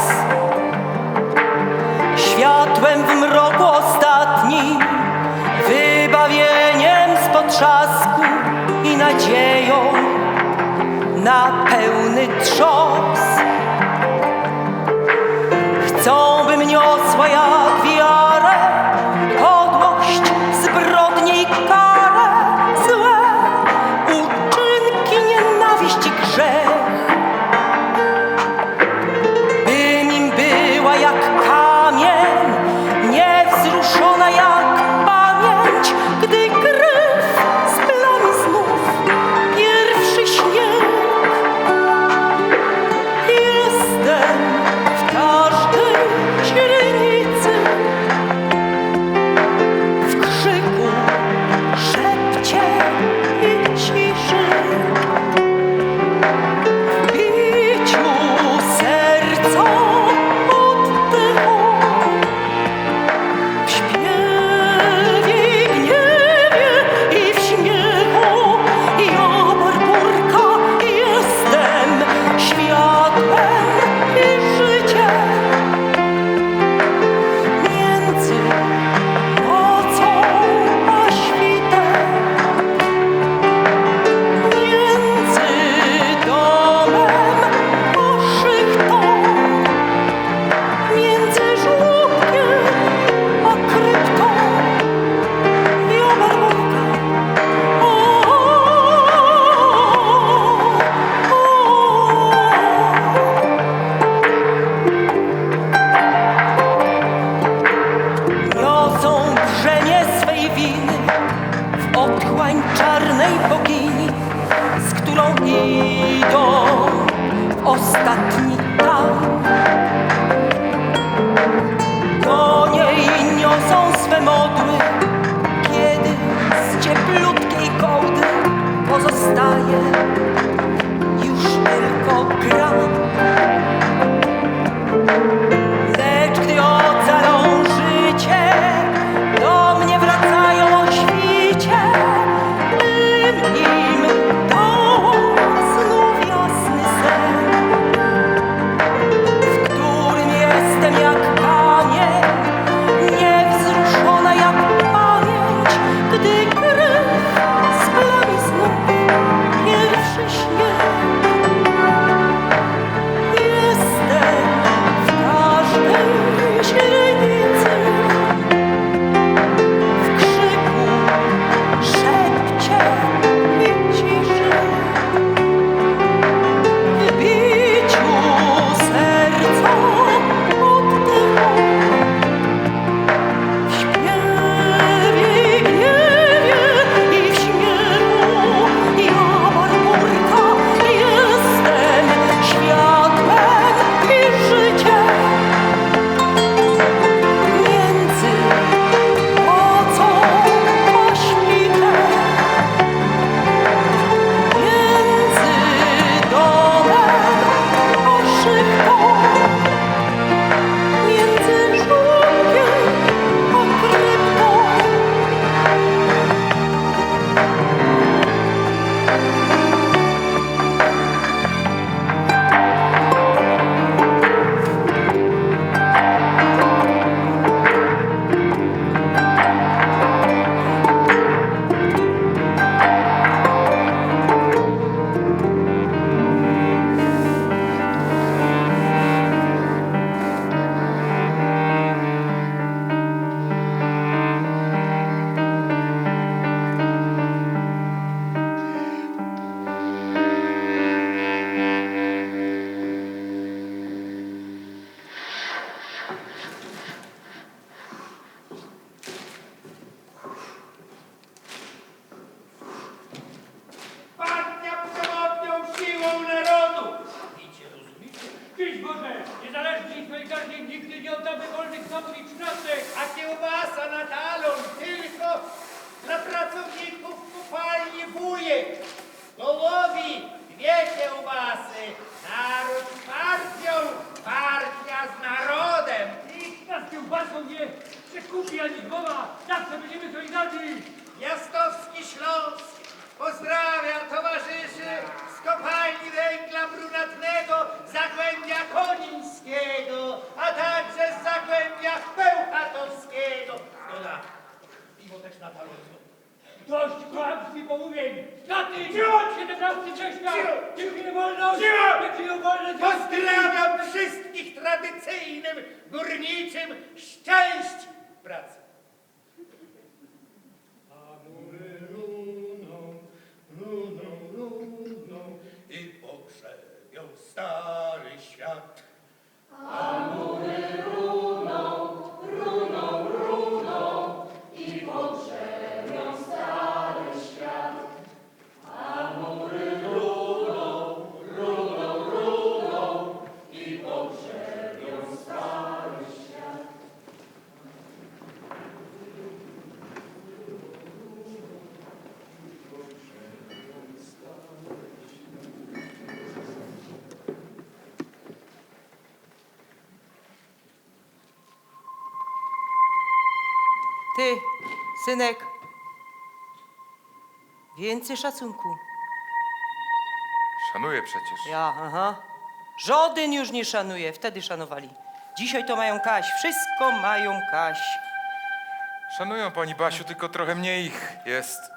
Światłem w mroku ostatnim, wybawieniem z potrzasku i nadzieją na pełny trzos. Chcą, bym niosła jak wiarę podłość, zbrodnie i karę, złe uczynki, nienawiść i grzech. Bym im była jak kamień, niewzruszona jak pamięć, gdy krew spyla mi znów pierwszy śnieg. Jestem w każdej źrenicy, w krzyku, szepcie i ciszy, w biciu serca oddechu, w śpiewie i gniewie i w śmiechu. Ja, Barburka, jestem światłem i życiem. Między nocą a świtem, między domem a szychtą, między żłobkiem a kryptą. Ja, Barburka, niosą brzemię swej winy w otchłań czarnej bogini, z którą idą w ostatni tam. Do niej niosą swe modły, kiedy z cieplutkiej kołdy pozostaje już tylko gra. Lecz gdy ocalą życie, do mnie wracają o świcie, bym im dał znów jasny sen, w którym jestem jak kamień, niewzruszona jak pamięć, gdy krew spyla mi znów pierwszy śnieg. Jestem w każdej źrenicy, w krzyku, szepcie i ciszy, w biciu serca oddechu, w śpiewie i gniewie i w śmiechu. Ja, Barburka, jestem światłem i życiem. Między nocą a świtem, między domem a szychtą, między żłobkiem a kryptą. Partia przewodnią siłą narodu! Widzicie, rozumiecie? Czyś Boże, niezależnie swojej gardzie nigdy nie oddamy wolnych zawód i trzasek, a kiełbasa na talon tylko dla pracowników kopalni Wujek. Gołowi, dwie kiełbasy, naród z partią, partia z narodem. Nikt nas kiełbasą nie przekupi ani głowa, zawsze będziemy solidarni. Piastowski Śląsk pozdrawia towarzyszy z kopalni węgla brunatnego Zagłębia Konin. pomówień! Straty! 17 września! Dziękuję wolność! Dziękuję wolność! Pozdrawiam wszystkich tradycyjnym, górniczym szczęść pracy. Amury runą, runą, runą i pogrzebią stary świat. Amury runą, runą, runą i pogrzebią stary świat. Amury runą, runą, runą i pogrzebią stary świat. Ty, synek. Więcej szacunku. Szanuję przecież. Ja, aha. Żaden już nie szanuje. Wtedy szanowali. Dzisiaj to mają Kaś. Wszystko mają Kaś. Szanują pani Basiu, tylko trochę mniej ich jest.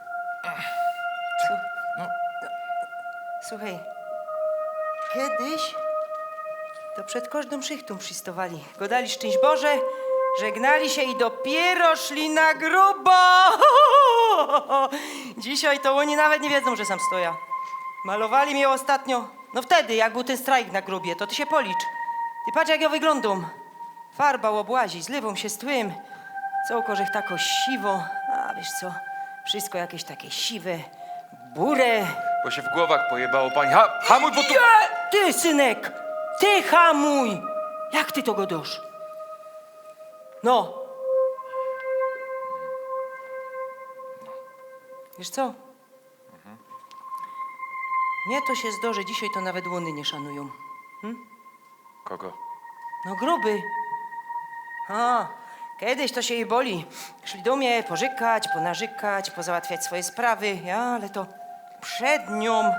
Słuchaj, kiedyś to przed każdą szychtą przystawali. Godali szczęść Boże, żegnali się i dopiero szli na grubo. Dzisiaj to oni nawet nie wiedzą, że sam stoja. Malowali mnie ostatnio. No wtedy, jak był ten strajk na grobie, to ty się policz. Ty patrz, jak ja wyglądam. Farba obłazi, zlewą się z tłym. Cołkorzech tako siwo. A wiesz co, wszystko jakieś takie siwe, burę. Bo się w głowach pojebało pani. Hamuj, bo tu... Ty, synek! Ty hamuj! Jak ty to godosz? No. Wiesz co? Mnie to się zdarzy, dzisiaj to nawet łony nie szanują. Kogo? No gruby. Kiedyś to się jej boli. Szli do mnie pożykać, ponarzykać, pozałatwiać swoje sprawy. Ale to przed nią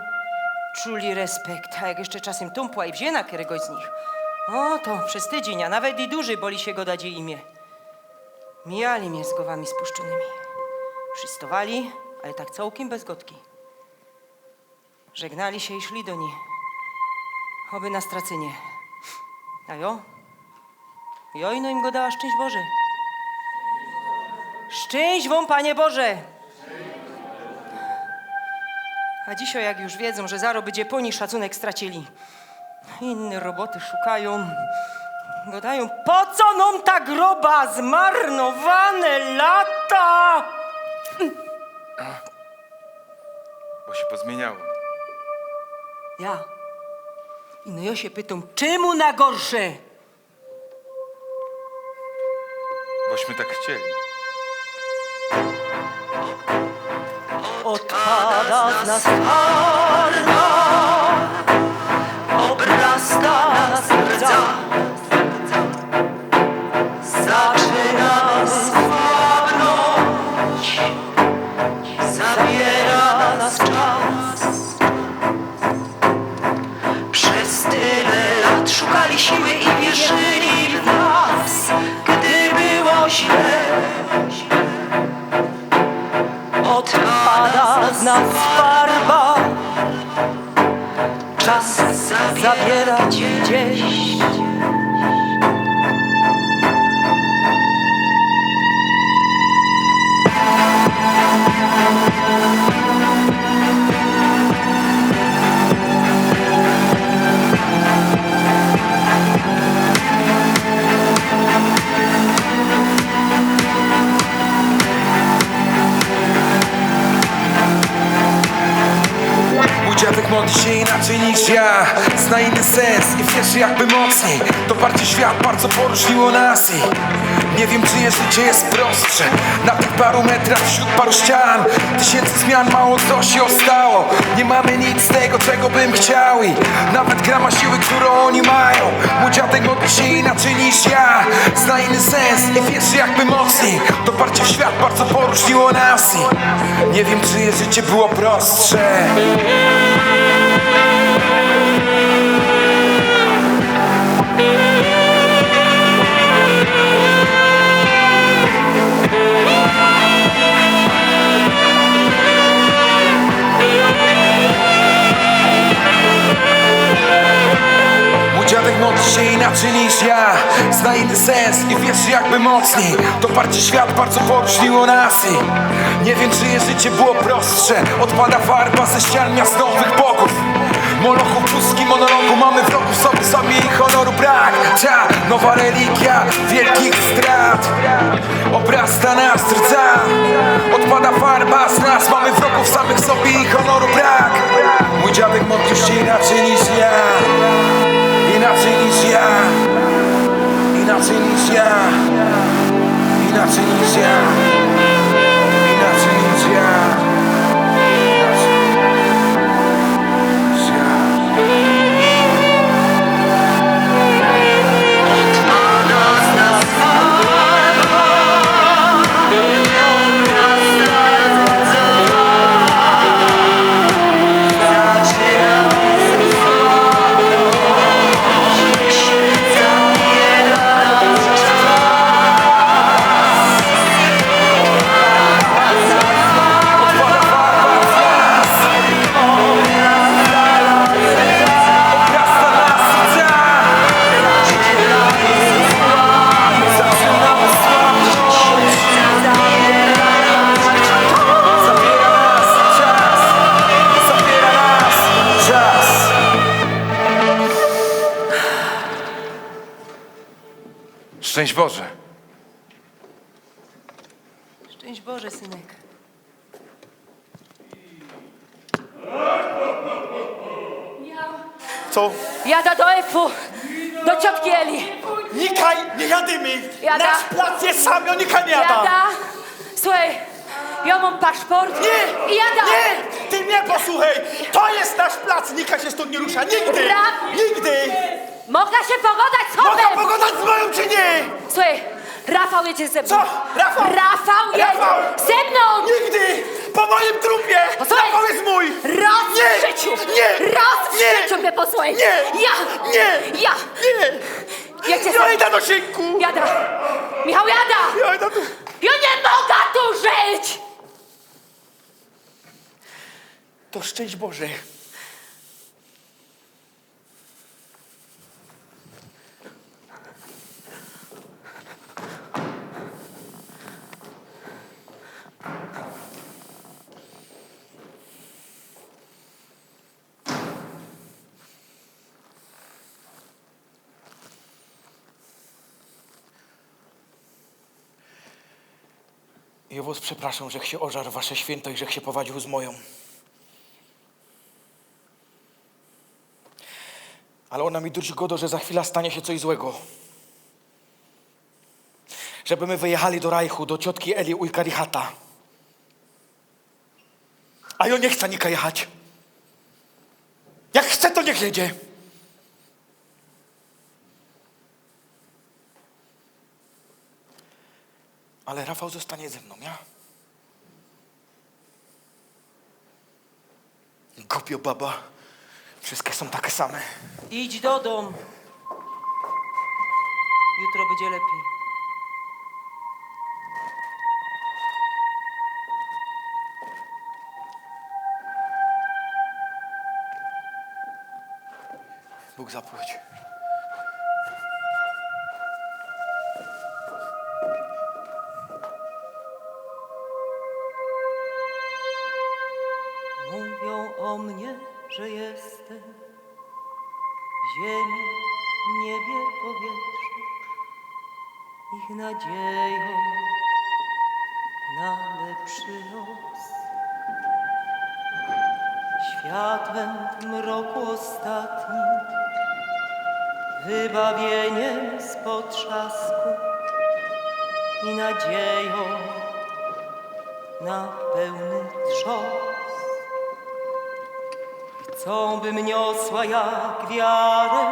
czuli respekt. A jak jeszcze czasem tumpła i wzięła któregoś z nich, to przez tydzień, a nawet i duży boli się go dać jej imię. Mijali mnie z głowami spuszczonymi. Przystawali, ale tak całkiem bez gotki. Żegnali się i szli do niej. Oby na stracenie. A jo? Jojno im go dała szczęść Boże. Szczęść wam, Panie Boże! A dzisiaj, jak już wiedzą, że zaro będzie po nich szacunek stracili, inne roboty szukają, gadają, po co nam ta groba, zmarnowane lata? Bo się pozmieniało. Ja się pytam, czemu na gorsze? Bośmy tak chcieli. Odpada z nas farba, obrasta nas rdza, zaczyna słabnąć, zabiera nas czas. Przez tyle lat szukali siły i wierzyli w nas, gdy było źle. Odpada z nas farba, czas zabierać gdzieś. Dziadek modli się inaczej niż ja. Zna inny sens i wierzy jakby mocniej. Doparcie świat bardzo poróżniło nas i nie wiem, czyje życie jest prostsze. Na tych paru metrach wśród paru ścian, tysięcy zmian, mało co się ostało. Nie mamy nic z tego, czego bym chciał i nawet grama siły, którą oni mają. Mój dziadek modli się inaczej niż ja. Zna inny sens i wierzy jakby mocniej. Doparcie w świat bardzo poróżniło nas i nie wiem, czyje życie było prostsze. modli się inaczej niż ja. Zna inny sens i wierzy jakby mocniej. Doparcie świat bardzo poróżniło nas i nie wiem, czyje życie było prostsze. Odpada farba ze ścian miastowych bogów, molochów, pustki monologu. Mamy wrogów sobie i honoru brak. Ta nowa religia wielkich strat obrasta nas rdza. Odpada farba z nas, mamy wrogów samych sobie i honoru brak. Mój dziadek modlił się inaczej niż ja. Inaczej niż ja. Inaczej niż ja. Inaczej niż ja. Inaczej niż ja. Szczęść Boże. Szczęść Boże, synek. Co? Jada do Efu, do ciotki Eli. Nikaj, nie jadymy! Jada. Nasz plac jest sam, Jonika nie jada! Jada. Słuchaj, ja mam paszport. Nie! I jada. Nie! Ty mnie posłuchaj! To jest nasz plac! Nika się stąd nie rusza! Nigdy! Nigdy! Mogę się pogadać z Mogę Hopem! pogadać z moją czy nie? Słuchaj, Rafał jedzie ze mną. Co? Rafał? Rafał jedzie Rafał! ze mną! Nigdy! Po moim trupie! Posłuchaj. Rafał jest mój! Raz Nie! w życiu! Nie! Raz w Nie! życiu mnie posłuchaj! Nie! Ja! Nie! Ja! Nie! Jedzie Ja idę do sienku! Jada! Michał, jada! Ja idę tu! Ja nie mogę tu żyć! To szczęść Boże! Jowos, przepraszam, że się ożarł wasze święto i że się powadził z moją. Ale ona mi dusi godo, że za chwilę stanie się coś złego. Żeby my wyjechali do Rajchu, do ciotki Eli u Ikarichata. A ja nie chcę nika jechać. Jak chce, to niech jedzie. Ale Rafał zostanie ze mną, ja? Głupio baba. Wszystkie są takie same. Idź do domu. Jutro będzie lepiej. Bóg zapłać. Mówią o mnie, że jestem w ziemi, niebie, powietrzu, ich nadzieją na lepszy los. Światłem w mroku ostatnim, wybawieniem z potrzasku i nadzieją na pełny trzos. Chcą, bym niosła jak wiarę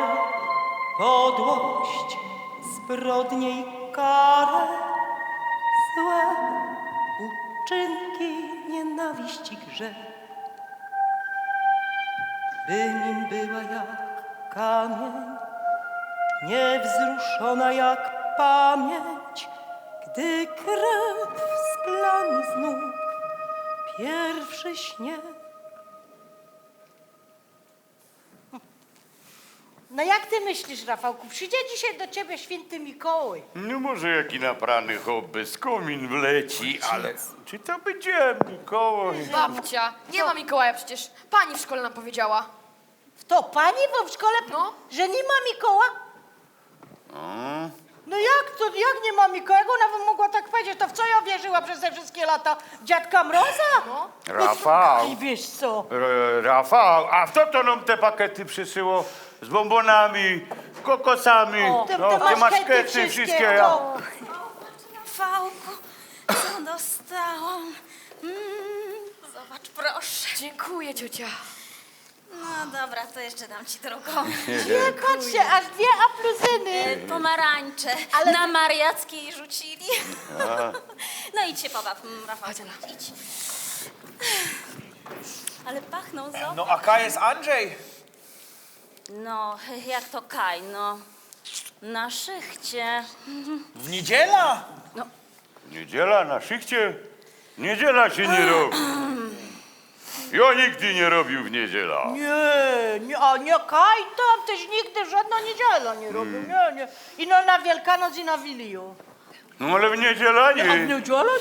podłość, zbrodnię i karę, złe uczynki, nienawiść i grzech. By nim była jak kamień, niewzruszona jak pamięć, gdy krew splami znów pierwszy śnieg. No jak ty myślisz, Rafałku, przyjdzie dzisiaj do ciebie święty Mikołaj? No może jaki naprany chłop bez komin wleci, ale czy to będzie Mikołaj? Babcia, nie ma Mikołaja przecież. Pani w szkole nam powiedziała. To pani w szkole, że nie ma Mikoła? No jak nie ma Mikołajego? Ona by mogła tak powiedzieć, to w co ja wierzyła przez te wszystkie lata? W Dziadka Mroza? No. Rafał. I wiesz co? Rafał, a kto to nam te pakiety przysyło? Z bombonami, kokosami, te maszkety wszystkie. Rafałku, co dostałam? Zobacz, proszę. Dziękuję, ciocia. No dobra, to jeszcze dam ci drugą. Nie, patrzcie, aż 2 apluzyny. Pomarańcze. Ale- Na Mariackiej rzucili. No idź się pobaw, Rafał. Idź. Ale pachną, zobacz. No a Kaj jest Andrzej. No, jak to Kaj, no. Na szychcie. W niedziela? Niedziela na szychcie? Niedziela się nie robi. Ja nigdy nie robił w niedziela. Nie, Kaj, tam też nigdy żadna niedziela nie robił, nie. I no na Wielkanoc i na Wiliu. No ale w niedziela A w nie. niedzielę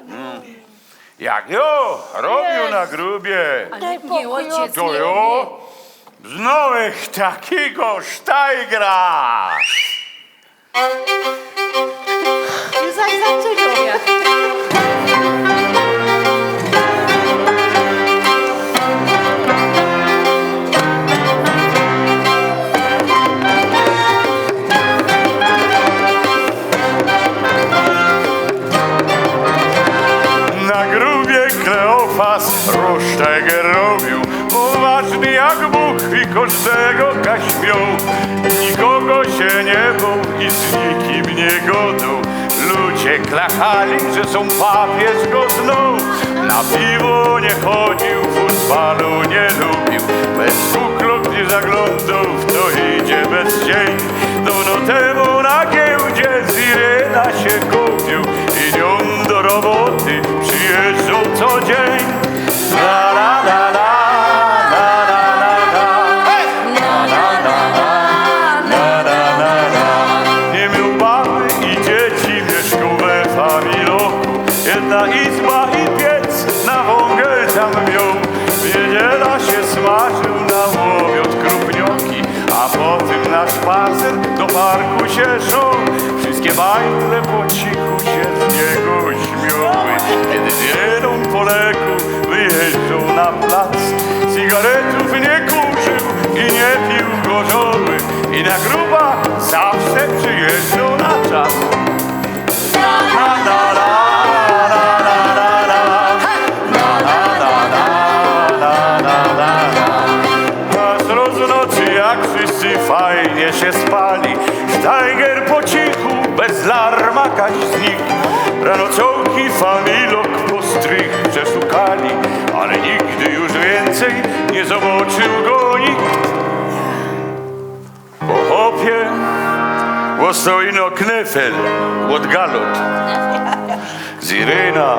nie. Jak jo, robił na grubie. Daj pokój, To jo, znałem takiego sztajgra. I zaś zaczynię. Na grubie Kleofas Rosztajger robił, poważny jak Bóg i każdego kaśmią. Nikogo się nie bał i z nikim nie godał. Ludzie klachali, że są papież go znał. Na piwo nie chodził, futbalu nie lubił. Bez kuklok nie zaglądał, w to idzie bez dzień. Dawno temu na giełdzie z Irena się kupił i nią do roboty przyjeżdżał co dzień. La la la la, la la la la, la la la la, la la la la. Nie miał baby i dzieci, mieszkał we Familoku. Jedna izba i piec na wągiel tam miał. W niedziela się smażył na łowiot krupnioki, a potem na spacer do parku się szło. Wszystkie bajtle po cichu się z niego śmiały. Kiedy z jedną poleku wyjeżdżał na plac, cygaretów nie kurzył i nie pił gorzoły. I na gruba zawsze przyjeżdżał na czas. La la la la la la la, la la la la la la la. A z roznocy jak wszyscy fajnie się spali, Sztajger po cichu bez larmaka znikł. Rano ciołki Familok po strych przeszukali, ale nigdy już więcej nie zobaczył go nikt. Po hopie łostał ino knefel od galot. Z Irena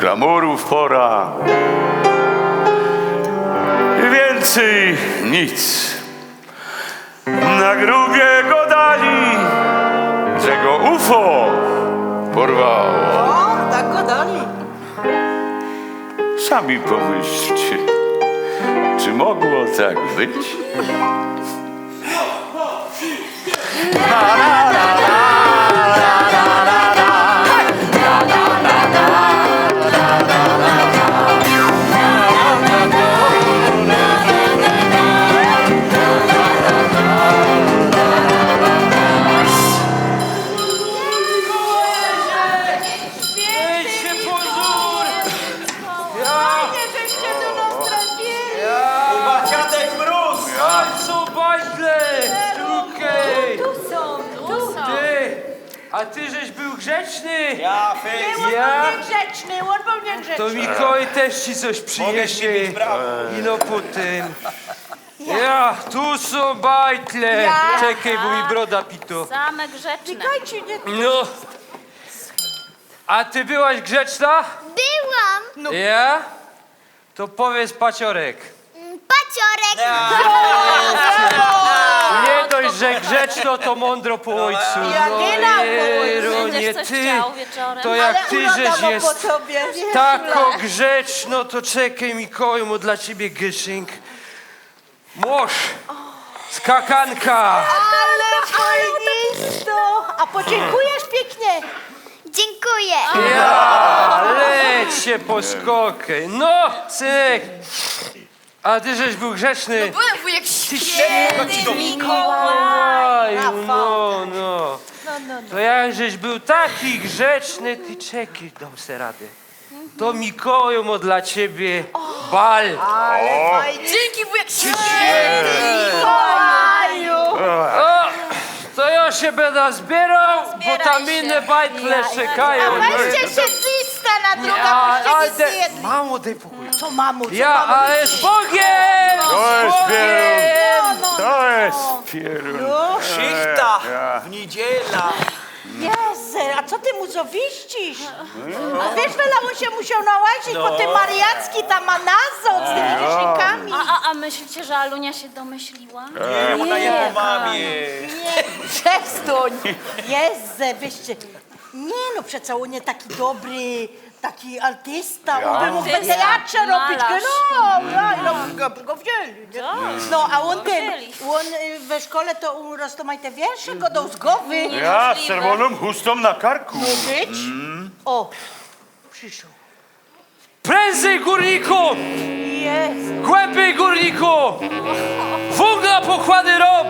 klamorów pora i więcej nic. Na grubie go dali, że go UFO porwało. O, tak go dali. Sami pomyślcie, czy mogło tak być? La la la la, la la la la, la la la la, la la la Weźcie pozór! Fajnie, żeście do nas trafili. Chyba dziadek Mróz. Co bajtle! Okej! Tu są. Ty! A ty żeś był grzeczny! Ja, Nie, on Ja? był niegrzeczny, on był niegrzeczny. To Mikołaj też ci coś przyniesie. I no potem. Ja, tu są bajtle! Ja. Czekaj, bo mi broda pito. Same grzeczne. Czekajcie, nie... No. A ty byłaś grzeczna? Byłam. Ja? To powiedz paciorek. Paciorek. wszystko to mądro po ojcu. Jagina po ojcu. nie Będziesz coś ty. chciał wieczorem. To jak Ale ty uroda żeś ma jest po tobie, wiesz, tako Ula. grzeczno, to czekaj Mikołaju, mu dla ciebie gyszynk. Moż, skakanka. Ale fajnisto! A podziękujesz pięknie? Dziękuję. Ja, leć się po skokę. No, synek. A ty żeś był grzeczny. Byłem wujek Ty świetny Mikołaju, no. No, no. To jak żeś był taki grzeczny, ty czekaj, dam se radę. To Mikołaju ma dla ciebie bal. Ale fajnie. Dzięki wujek świetny Mikołaju! O, to ja się będę zbierał, bo tam inne bajtle czekają. A weźcie się lista na drugą, boście nic nie jedli. Mamo, daj pokój. Co mamu, co Ja, mamu? ale z Bogiem! To jest Z pierun! Bogiem! To jest pierun! Schichta w niedziela. Jezu, a co ty mu zowiścisz? A wiesz, Wela, on się musiał nałazić po tym Mariacki, tam Amazon z tymi dziesinkami. A myślicie, że Alunia się domyśliła? Nie, ona je po mamie. Nie, przestań. Jezu, wyście. Nie no, przecież on nie taki dobry, taki artysta. On by mógł w Artysta, teatrze robić, malarz. no go wzięli, nie? No, a on ten, on we szkole to urostomaj te wiersze, go do zgowy. Ja z czerwoną chustą na karku. No być. O, przyszł. Prędzej, górniku! Jest. Głębiej, górniku! Węgla pokłady rob!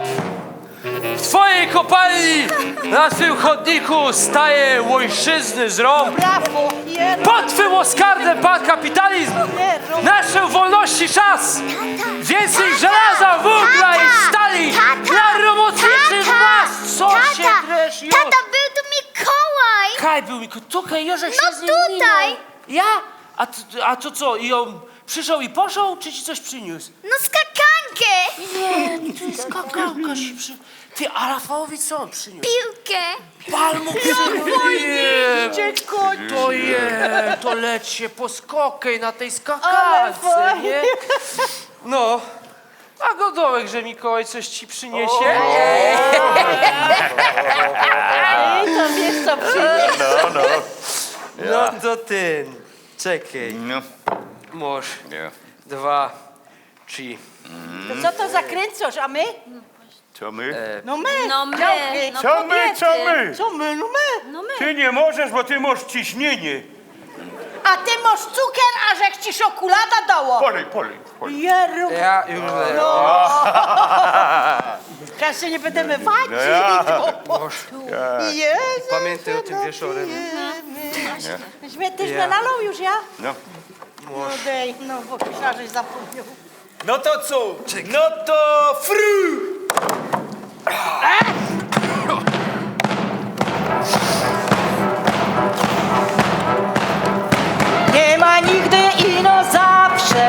W twojej kopalni na swym chodniku staje łońszczyzny z rąk. Brawo, Pod twym oskardem padł kapitalizm! Naszą wolności czas! Więcej żelaza, węgla i stali! Dla robotniczych was! Co się gresz? Tata, był tu Mikołaj. Kaj był Mikołaj? Tukaj, Jożek się No z nim tutaj. minął. Ja? A to co? I on przyszedł i poszedł, czy ci coś przyniósł? No skakankę. Nie, to jest skakanka się przy... Ty, a Rafałowi co on przyniósł? Piłkę. Palmu Idzie koń. to leć się po skokej na tej Ale skakance, fajnie. nie? No, a godołek, że Mikołaj coś ci przyniesie? Ej, to wiesz co przynieść. No to ten, czekaj. No. Moż, Nie. 2, 3. To co to za kręcosz, a my? Co my? No my. No my, działki. no Co my, co my? Co my, no my. No my. Ty nie możesz, bo ty masz ciśnienie. A ty masz cukier, a żech ci szokolada dało. Polej. Jeru. Ja już No. Teraz się nie będziemy wadzić. No ja. Moż, Jezu, pamiętaj o tym wieczorem. Myśmy tyś Ja. nie nalał już, ja? No. No dej, no bo myślałem, żeś zapomniał. No to co? No to fru! Nie ma nigdy ino zawsze,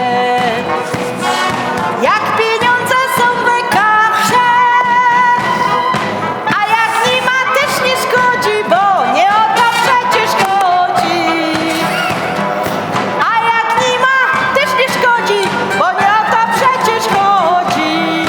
jak pieniądze są we kasie. A jak nie ma, też nie szkodzi, bo nie o to przecież chodzi. A jak nie ma, też nie szkodzi, bo nie o to przecież chodzi.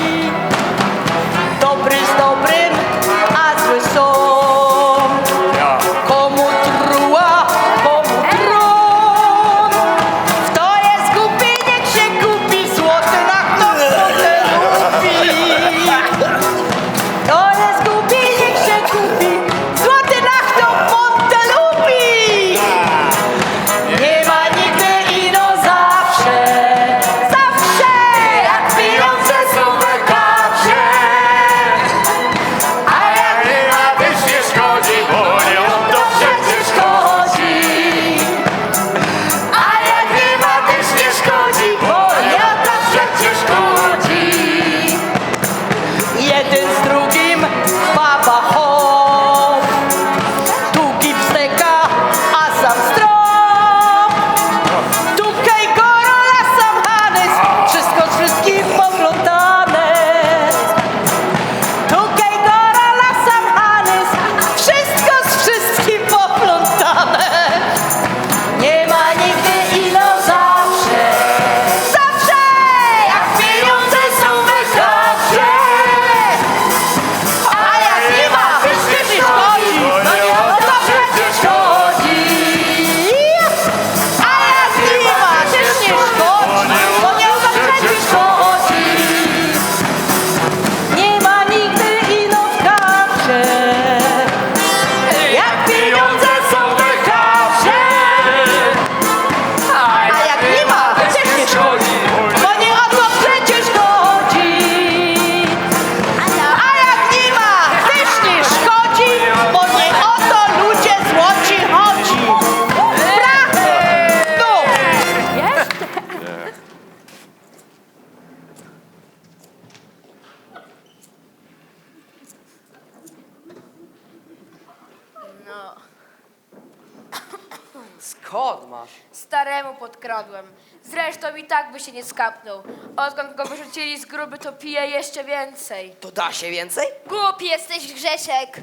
kod masz? Staremu podkradłem. Zresztą i tak by się nie skapnął. Odkąd go wyrzucili z gruby, to pije jeszcze więcej. To da się więcej? Głupi jesteś, Grzesiek.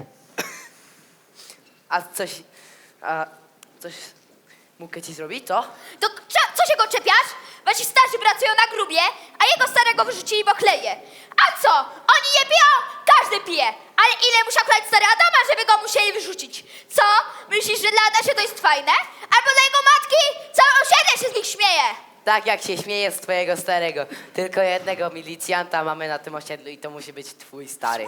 A coś mógł ci zrobić, to? To co się go czepiasz? Wasi starzy pracują na grubie, a jego starego wyrzucili, bo chleje. A co? Oni nie piją? Każdy pije. Ale ile musiał klać stary Adama, żeby go musieli wyrzucić? Co? Myślisz, że dla Adasia to jest fajne? Albo dla jego matki? Całe osiedle się z nich śmieje. Tak jak się śmieje z twojego starego. Tylko jednego milicjanta mamy na tym osiedlu i to musi być twój stary.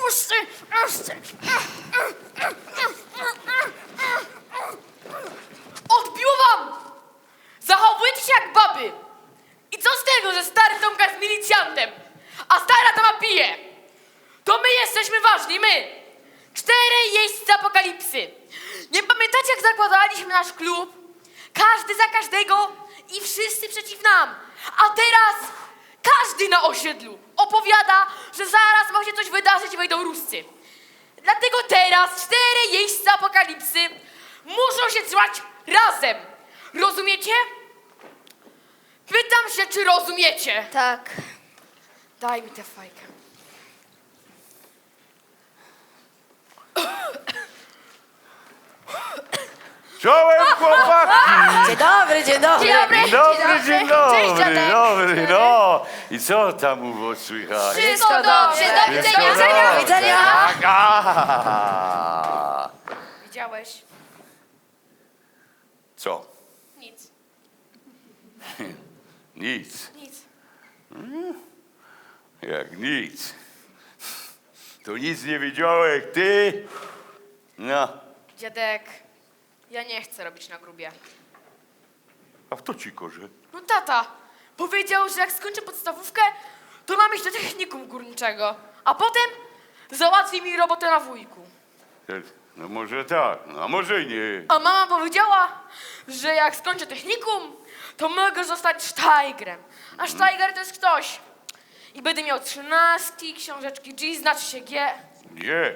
Odbiło wam! Zachowujecie się jak baby. I co z tego, że stary Tomka jest milicjantem, a stara Tama pije? To my jesteśmy ważni, my! 4 jeźdźcy apokalipsy. Nie pamiętacie, jak zakładaliśmy nasz klub? Każdy za każdego i wszyscy przeciw nam. A teraz każdy na osiedlu opowiada, że zaraz ma się coś wydarzyć i wejdą Ruscy. Dlatego teraz 4 jeźdźcy apokalipsy muszą się trzymać razem. Rozumiecie? Pytam się, czy rozumiecie? Tak. Daj mi tę fajkę. Czołem, chłopaki! Dzień dobry, dzień dobry. Dzień dobry. Dzień dobry, dzień dobry, Cześć, dziadek. dobry, no. I co tam u was słychać? Wszystko dobrze. Do Wszystko widzenia. dobrze, tak? A. Widziałeś? Co? Nic. Nic. Nic. Jak nic. To nic nie widziałeś, ty? No. Dziadek, ja nie chcę robić na grubie. A kto ci korze? No tata powiedział, że jak skończę podstawówkę, to mam iść do technikum górniczego, a potem załatwi mi robotę na wujku. No może tak, no a może nie. A mama powiedziała, że jak skończę technikum, to mogę zostać sztajgrem. A sztajger to jest ktoś. I będę miał 13, książeczki G, znaczy się G. Nie,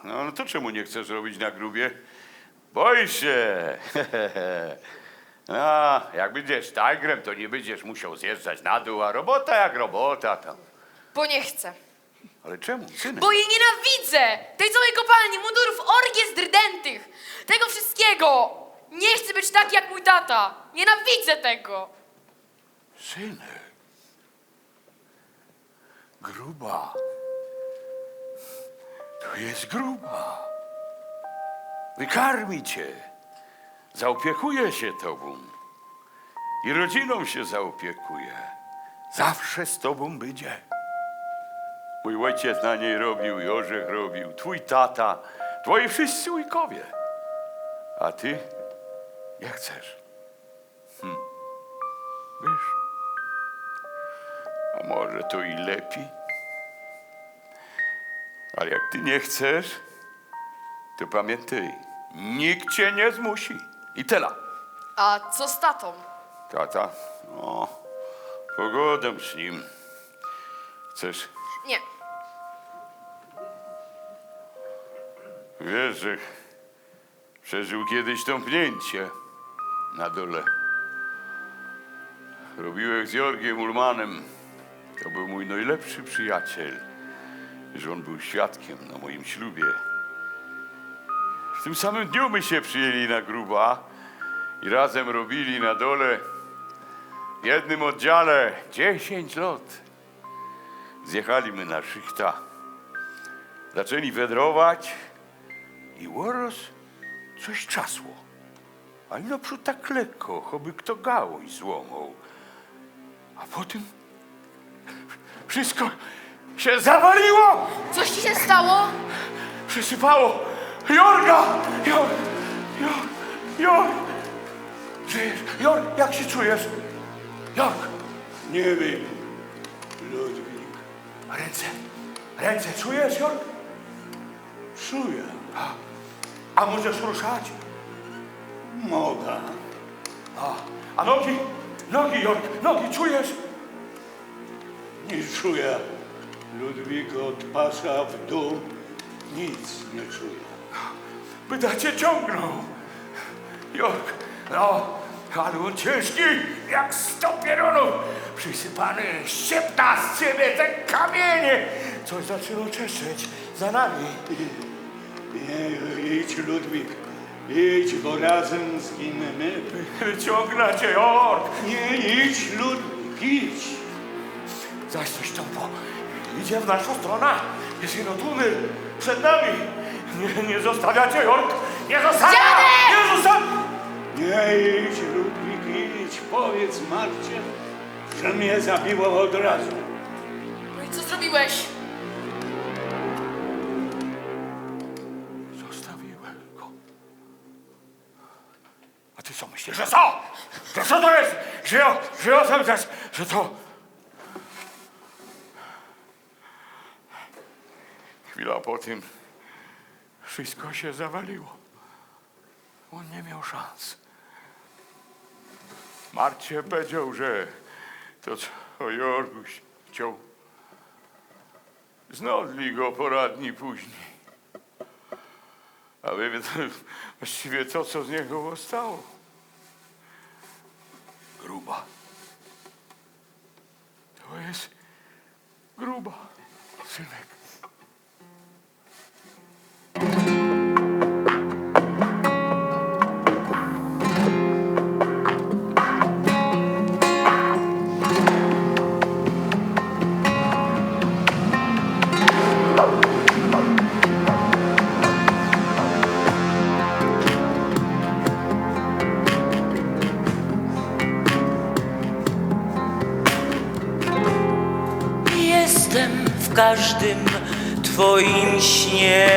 no to czemu nie chcesz robić na grubie? Boisz się. A, jak będziesz tajgrem, to nie będziesz musiał zjeżdżać na dół, a robota jak robota tam. Bo nie chcę. Ale czemu, synek? Bo jej nienawidzę! Tej całej kopalni, mundurów, orgii zdrdętych, tego wszystkiego! Nie chcę być taki jak mój tata! Nienawidzę tego! Synek. Gruba. To jest gruba. Wykarmi cię. Zaopiekuje się tobą. I rodziną się zaopiekuje. Zawsze z tobą będzie. Mój ojciec na niej robił i orzech robił. Twój tata. Twoi wszyscy wujkowie. A ty nie chcesz. Wiesz? A może to i lepiej. Ale jak ty nie chcesz, to pamiętaj, nikt cię nie zmusi. I tyle. A co z tatą? Tata? O, pogodę z nim. Chcesz? Nie. Wiesz, że przeżył kiedyś tąpnięcie na dole. Robiłem z Jorgiem Ulmanem. To był mój najlepszy przyjaciel. Że on był świadkiem na moim ślubie. W tym samym dniu my się przyjęli na gruba i razem robili na dole w jednym oddziale 10 lat. Zjechaliśmy na szychta. Zaczęli wędrować i łoros coś czasło. Ale naprzód tak lekko, choby kto gałąź złomał. A potem wszystko się zawaliło! Coś ci się stało? Przysypało! Jorga! Jorg! Żyjesz? Jorg, jak się czujesz? Jorg! Nie wiem, Ludwik. A ręce czujesz, Jorg? Czuję. A możesz ruszać? Mogę. A nogi? Nogi, Jorg, nogi czujesz? Nie czuję. Ludwik od pasa w dół nic nie czuję. By cię ciągnął. Jorg, no, ale on ciężki jak 100 pieronów. Przysypany ściepna z ciebie te kamienie. Coś zaczęło czeszczeć za nami. Nie, idź, Ludwik. Idź, bo razem zginiemy. Wyciągnę cię, Jork. Nie, idź, Ludwik, idź. Zaś coś tam idzie w naszą stronę. Jest ino tunel przed nami. Nie zostawiacie, Jork. Nie zostawia! Nie zostawia! Nie idź, Ludwik, idź. Powiedz Marcie, że mnie zabiło od razu. No i co zrobiłeś? Zostawiłem go. A ty co myślisz, że co? Że co to jest? Że ja sam też, że to... Chwila po tym wszystko się zawaliło. On nie miał szans. Marcie powiedział, że to co Jorguś chciał. Znodli go poradni później. Ale właściwie to, co z niego zostało. Gruba. To jest Gruba, synek. Jestem w każdym twoim śnie,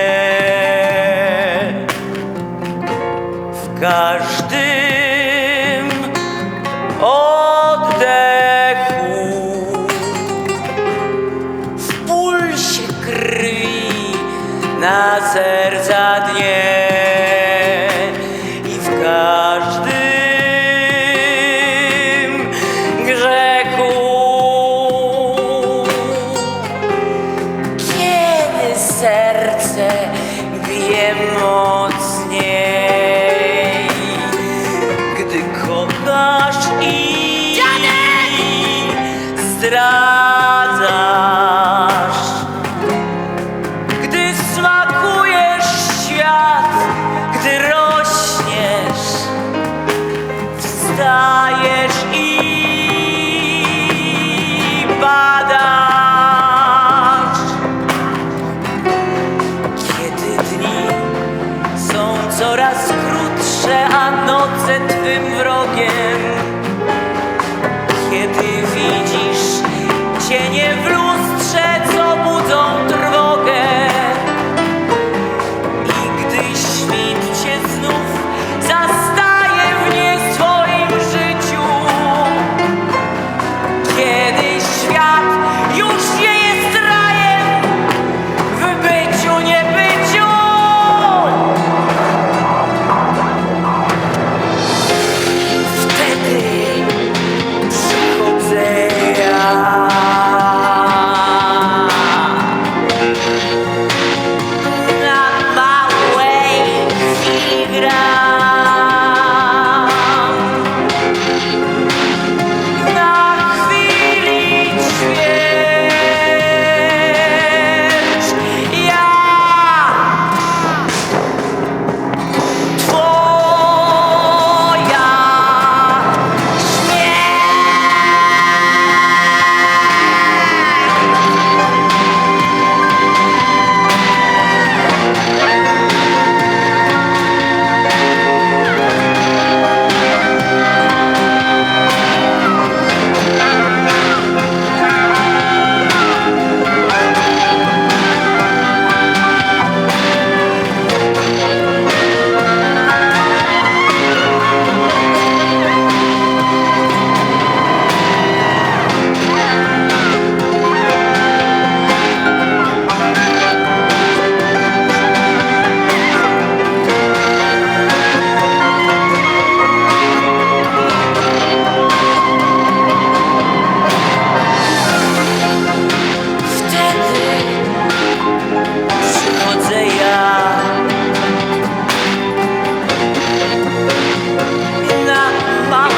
w każdym oddechu, w pulsie krwi na serca dnie i w każdym grzechu. Serce bije mocniej, gdy kochasz i zdradzasz, gdy smakujesz świat, gdy rośniesz, wstajesz i padasz. Coraz krótsze, a noce twym wrogiem. Kiedy widzisz cienie w lustrze, co budzą trwogę. I gdy świt cię znów zastaje w nie swoim życiu. Kiedy świat już nie jest rajem w byciu, niebyciu. Na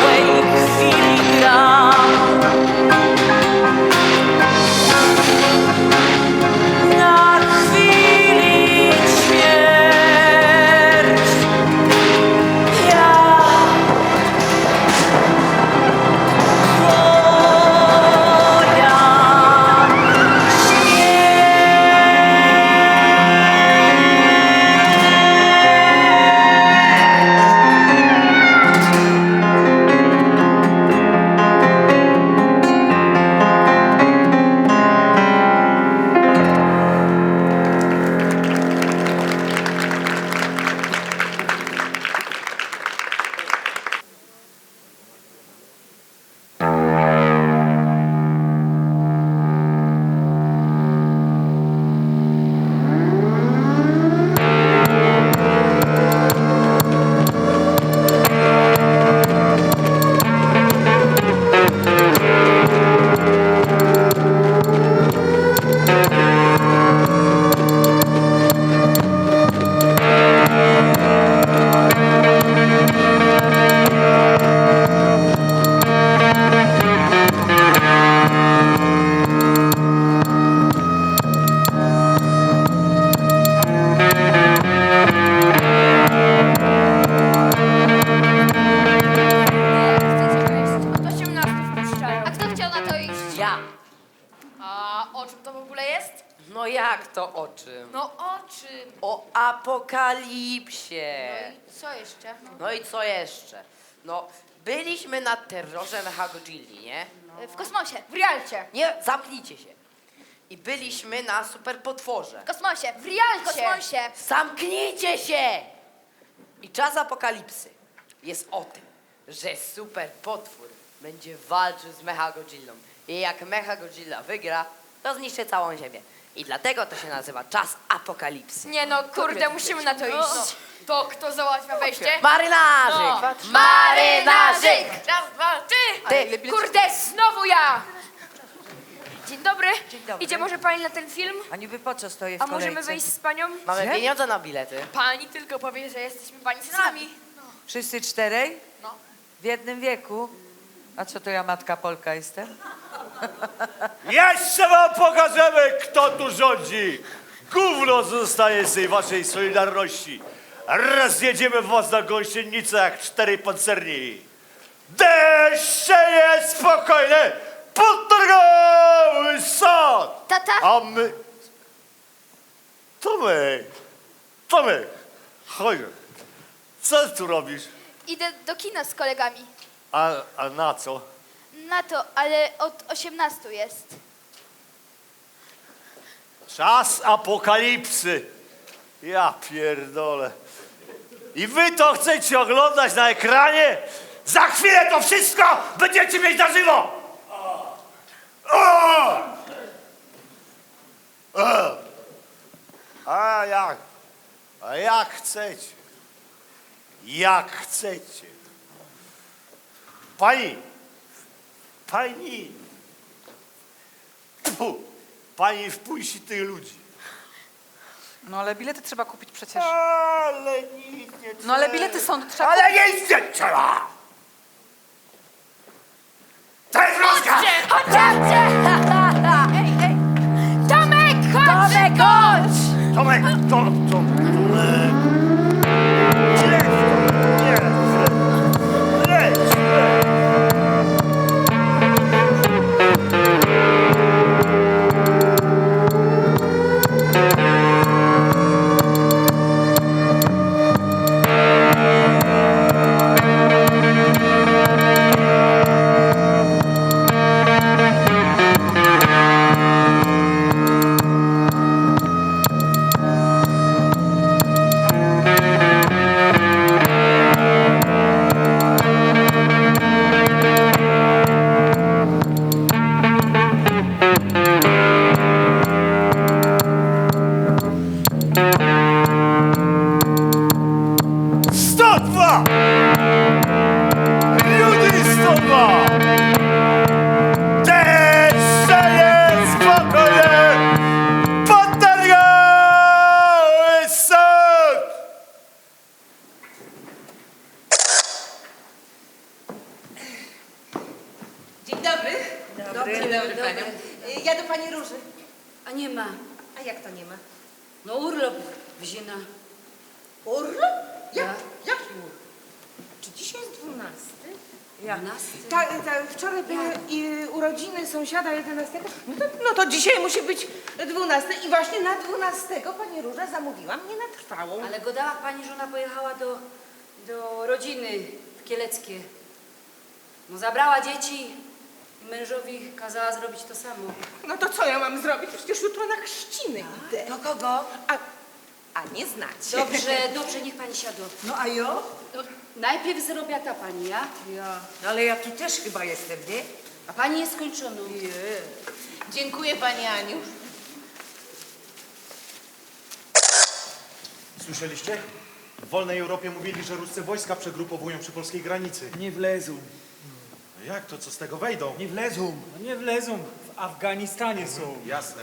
No jak to o czym? No o czym? O apokalipsie. Co jeszcze? No i co jeszcze? No, byliśmy na terrorze Mechagodzilli, nie? W kosmosie, w realcie. Nie, zamknijcie się. I byliśmy na superpotworze. W kosmosie, w realcie. W kosmosie. Zamknijcie się! I czas apokalipsy jest o tym, że super potwór będzie walczył z Mechagodzillą. I jak Mechagodzilla wygra, to zniszczy całą Ziemię. I dlatego to się nazywa czas apokalipsy. Nie no, kurde, musimy na to iść. To kto załatwia wejście? Marynarzyk! No. Marynarzyk! Raz, dwa, Ty. Kurde, znowu ja! Dzień dobry. Dzień dobry. Idzie może pani na ten film? A niby po co stoję w A kolejce? możemy wejść z panią? Mamy pieniądze na bilety. Pani tylko powie, że jesteśmy pani synami. Wszyscy czterej? No. W jednym wieku? A co to ja matka Polka jestem? Jeszcze wam pokażemy, kto tu rządzi. Gówno zostaje z tej waszej solidarności. Raz jedziemy w was na gąsienicę jak 4 pancerni. Deszcze jest spokojne, podtargały sad. Tata? A my... Tomek, chodź. Co tu robisz? Idę do kina z kolegami. A na co? Na to, ale od 18 jest. Czas apokalipsy. Ja pierdolę. I wy to chcecie oglądać na ekranie? Za chwilę to wszystko będziecie mieć na żywo! A jak chcecie? Jak chcecie? Pani wpuści tych ludzi. No ale bilety trzeba kupić przecież. Ale nic nie trzeba. No ale bilety są, trzeba Ale kupić. nic nie trzeba! To jest rozkaz! Chodźcie! Ej! Tomek, chodź! Tomek, Dzień dobry panią. Ja do pani Róży. A nie ma. A jak to nie ma? No urlop wzięła. Urlop? Jaki urlop? Czy dzisiaj jest 12? Ja. Wczoraj były urodziny sąsiada 11. No to dzisiaj musi być 12 i właśnie na 12 pani Róża zamówiła mnie na trwałą. Ale godała pani, że ona pojechała do rodziny w Kieleckie. No zabrała dzieci i mężowi kazała zrobić to samo. No to co ja mam zrobić? Przecież jutro na chrzciny idę. Do kogo? A nie znacie. Dobrze, niech pani siadła. No a jo? No, najpierw zrobiła ta pani, ja? Ja. Ale ja tu też chyba jestem, nie? A pani jest skończoną. Dziękuję pani Aniu. Słyszeliście? W wolnej Europie mówili, że ruscy wojska przegrupowują przy polskiej granicy. Nie wlezą. No jak to, co z tego wejdą? Nie wlezą. No nie wlezą. W Afganistanie są. Jasne.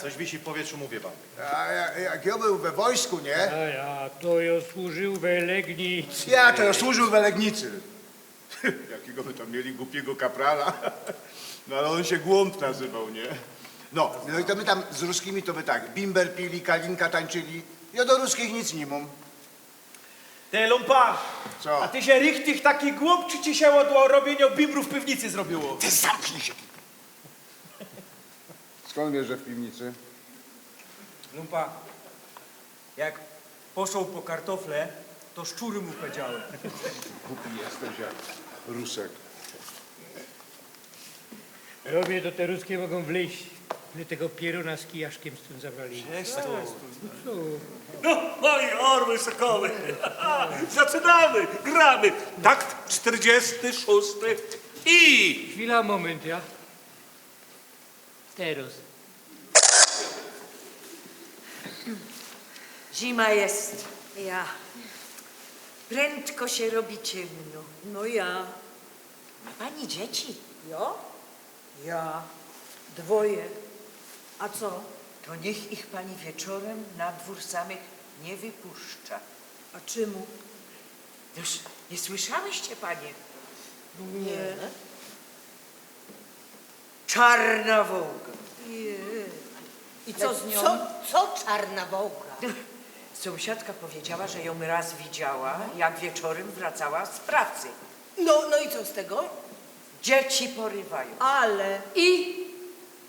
Coś wisi w powietrzu, mówię wam. A jak ja był we wojsku, nie? Ja to ja służył w Legnicy. Ja to ja służył w Legnicy. Jakiego my tam mieli głupiego kaprala. No ale on się Głąb nazywał, nie? No i to my tam z ruskimi to by tak, bimber pili, kalinka tańczyli. Ja do ruskich nic nie mam. Te lumpa! Co? A ty się richtig taki głup, czy ci się od robienia bimbrów w piwnicy zrobiło? Ty zamknij się! Skąd wiesz, że w piwnicy? Lumpa, jak poszł po kartofle, to szczury mu powiedziały. Głupi jesteś jak Rusek. Robię, to te ruskie mogą wleźć. My tego pieruna z kijaszkiem stąd zabrali. No, moje orły sokoły. Zaczynamy, gramy. Takt 46 i... Chwila, moment, ja. Teraz. Zima jest. Ja. Prędko się robi ciemno. No ja. Ma pani dzieci? Ja? Ja. 2. A co? To niech ich pani wieczorem na dwór samych nie wypuszcza. A czemu? Już nie słyszałyście, panie? Nie. Czarna wołga. I co z nią? Co czarna wołga? Sąsiadka powiedziała, że ją raz widziała, jak wieczorem wracała z pracy. No i co z tego? Dzieci porywają. Ale.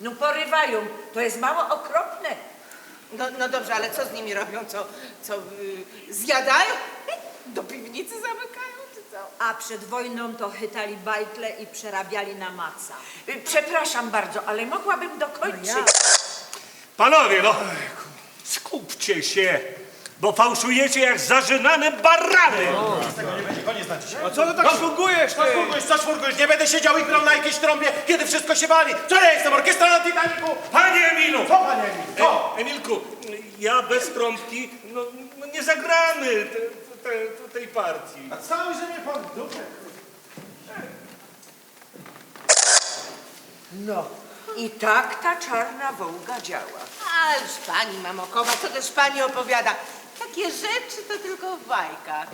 No porywają. To jest mało okropne. No dobrze, ale co z nimi robią? Zjadają? Do piwnicy zamykają, czy co? A przed wojną to chytali bajtle i przerabiali na maca. Przepraszam bardzo, ale mogłabym dokończyć. Panowie, no, skupcie się, bo fałszujecie jak zażynane barany. Tego nie będzie, koniec na dzisiaj. A co ty tak szwungujesz, ty? Co szwurgujesz? Nie będę siedział i grał na jakiejś trąbie, kiedy wszystko się wali. Co ja jestem, orkiestra na Titanicu? Panie Emilu! Co, panie Emilu? Co? Emilku, ja bez trąbki, no nie zagramy tej partii. A cały, że mnie pan w dupę. No i tak ta czarna wołga działa. Ależ pani Mamokowa, co też pani opowiada? Takie rzeczy to tylko w bajkach.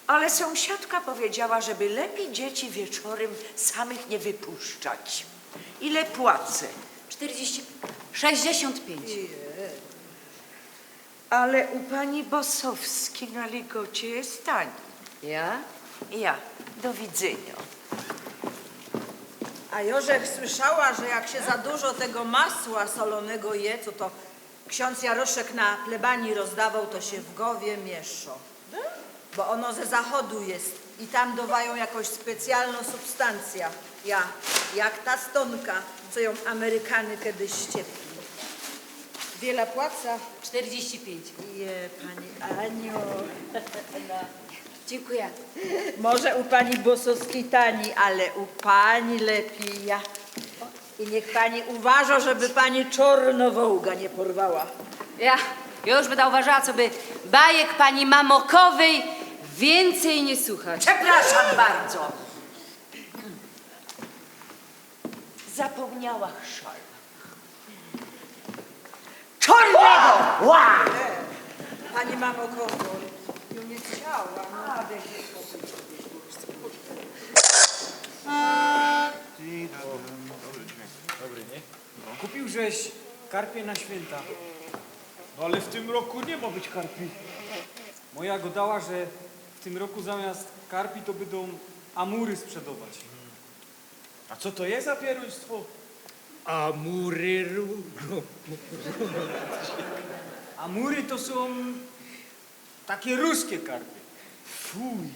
Ale sąsiadka powiedziała, żeby lepiej dzieci wieczorem samych nie wypuszczać. Ile płacę? 65. Ale u pani Bosowskiej na ligocie jest taniej. Ja? Ja. Do widzenia. A Jorzek słyszała, że jak się za dużo tego masła solonego je, co to ksiądz Jaroszek na plebanii rozdawał, to się w głowie mieszą. Bo ono ze zachodu jest i tam dowają jakąś specjalną substancję. Jak ta stonka, co ją Amerykany kiedyś ściepli. Wiele płaca? 45. Je, pani Aniu. Dziękuję. Może u pani Bosowskiej tani, ale u pani lepiej. Ja. I niech pani uważa, żeby pani czarnowołga nie porwała. Ja już będę uważała, co by bajek pani Mamokowej więcej nie słuchać. Przepraszam bardzo. Zapomniała szal. Czarnego! Ła! Pani Mamokowo, ja nie chciała. Dobry, nie? Kupiłżeś karpie na święta. No ale w tym roku nie ma być karpi. Moja godała, że w tym roku zamiast karpi to będą amury sprzedawać. A co to jest za pieruństwo? Amury. Amury to są takie ruskie karpie. Fuj.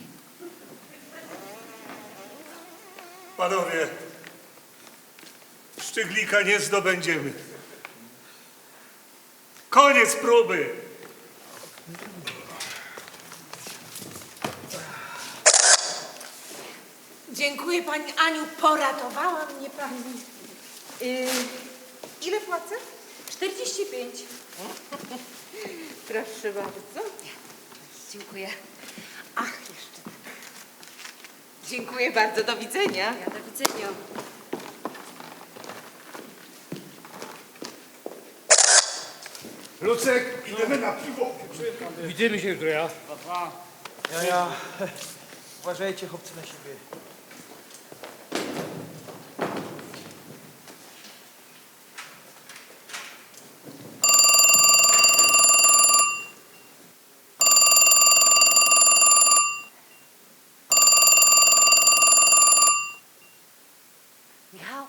Panowie, sztyglika nie zdobędziemy. Koniec próby. Dziękuję pani Aniu, poratowała mnie pani. Ile płacę? 45. Proszę bardzo. Dziękuję. Ach, jeszcze. Dziękuję bardzo, do widzenia. Ja do widzenia. Lucek, idziemy na piwo. Widzimy się jutro, ja. Ja. Uważajcie, chłopcy, na siebie. Michał?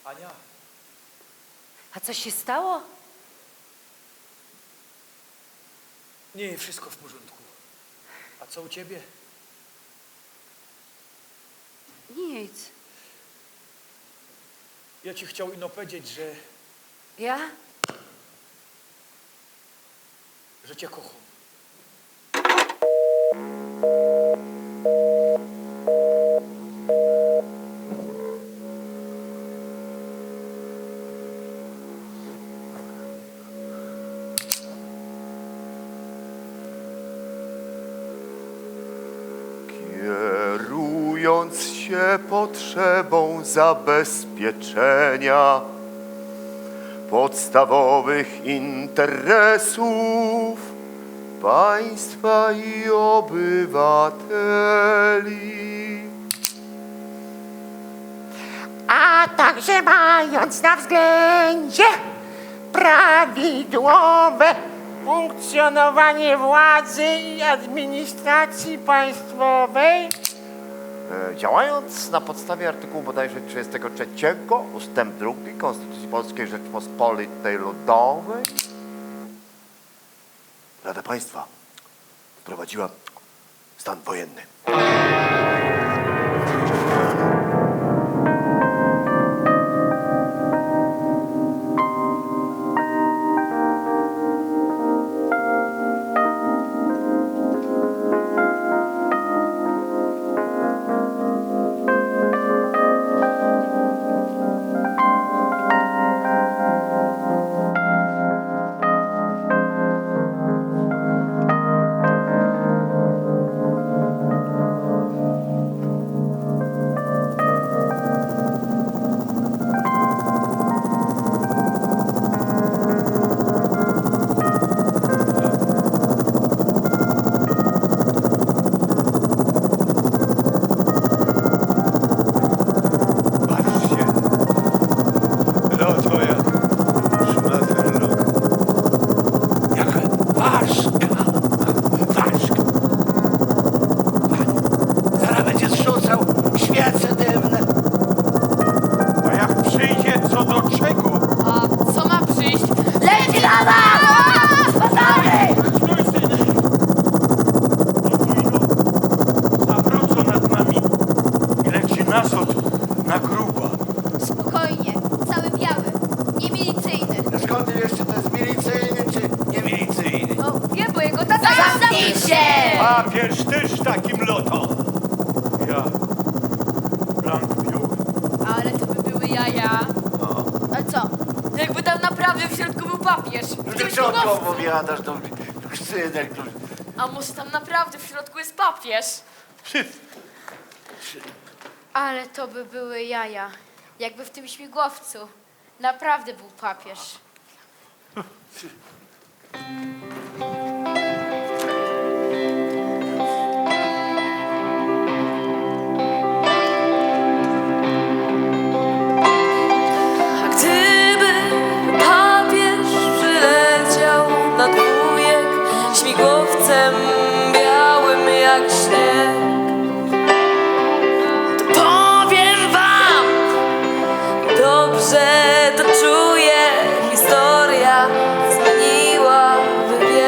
Ania. A co się stało? Nie, wszystko w porządku. A co u ciebie? Nic. Ja ci chciał ino powiedzieć, Ja? że cię kocham. Kierując się potrzebą zabezpieczenia podstawowych interesów państwa i obywateli, a także mając na względzie prawidłowe funkcjonowanie władzy i administracji państwowej, działając na podstawie artykułu bodajże 33 ustęp 2 Konstytucji Polskiej Rzeczpospolitej Ludowej, Rada Państwa wprowadziła stan wojenny. Papież też takim lotą. Ja. Blank pił. Ale to by były jaja. A co? Jakby tam naprawdę w środku był papież. Dziewczonko opowiadasz, to synek. A może tam naprawdę w środku jest papież? Ale to by były jaja. Jakby w tym śmigłowcu naprawdę był papież. A gdyby papież przyleciał na dwójek śmigłowcem białym jak śnieg, to powiem wam, dobrze to czuję, historia zmieniłaby wiek.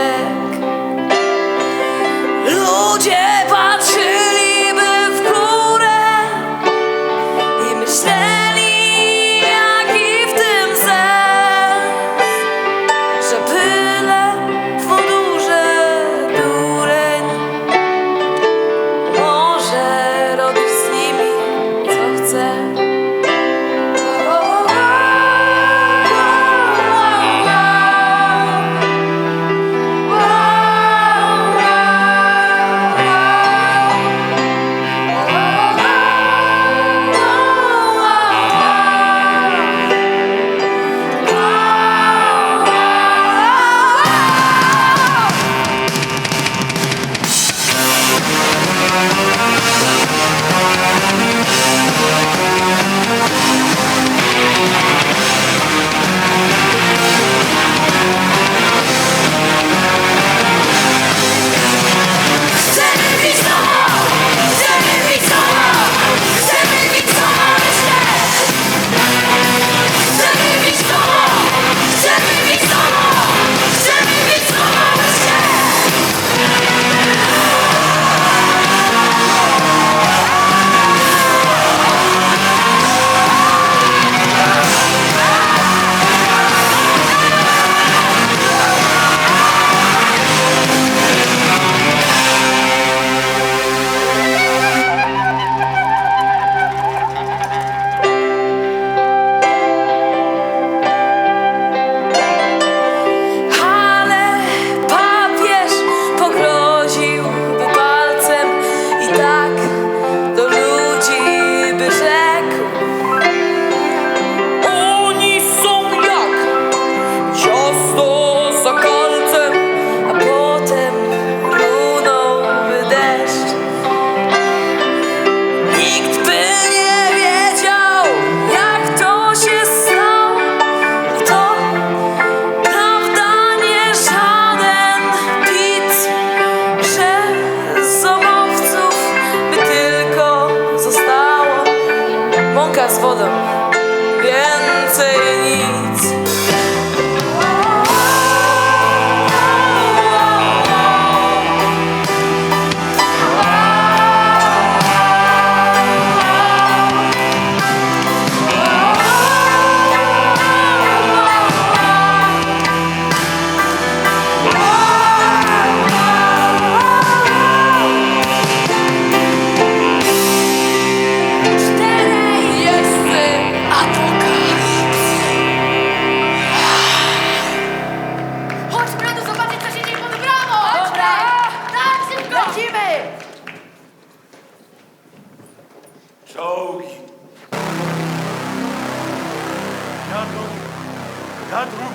teatru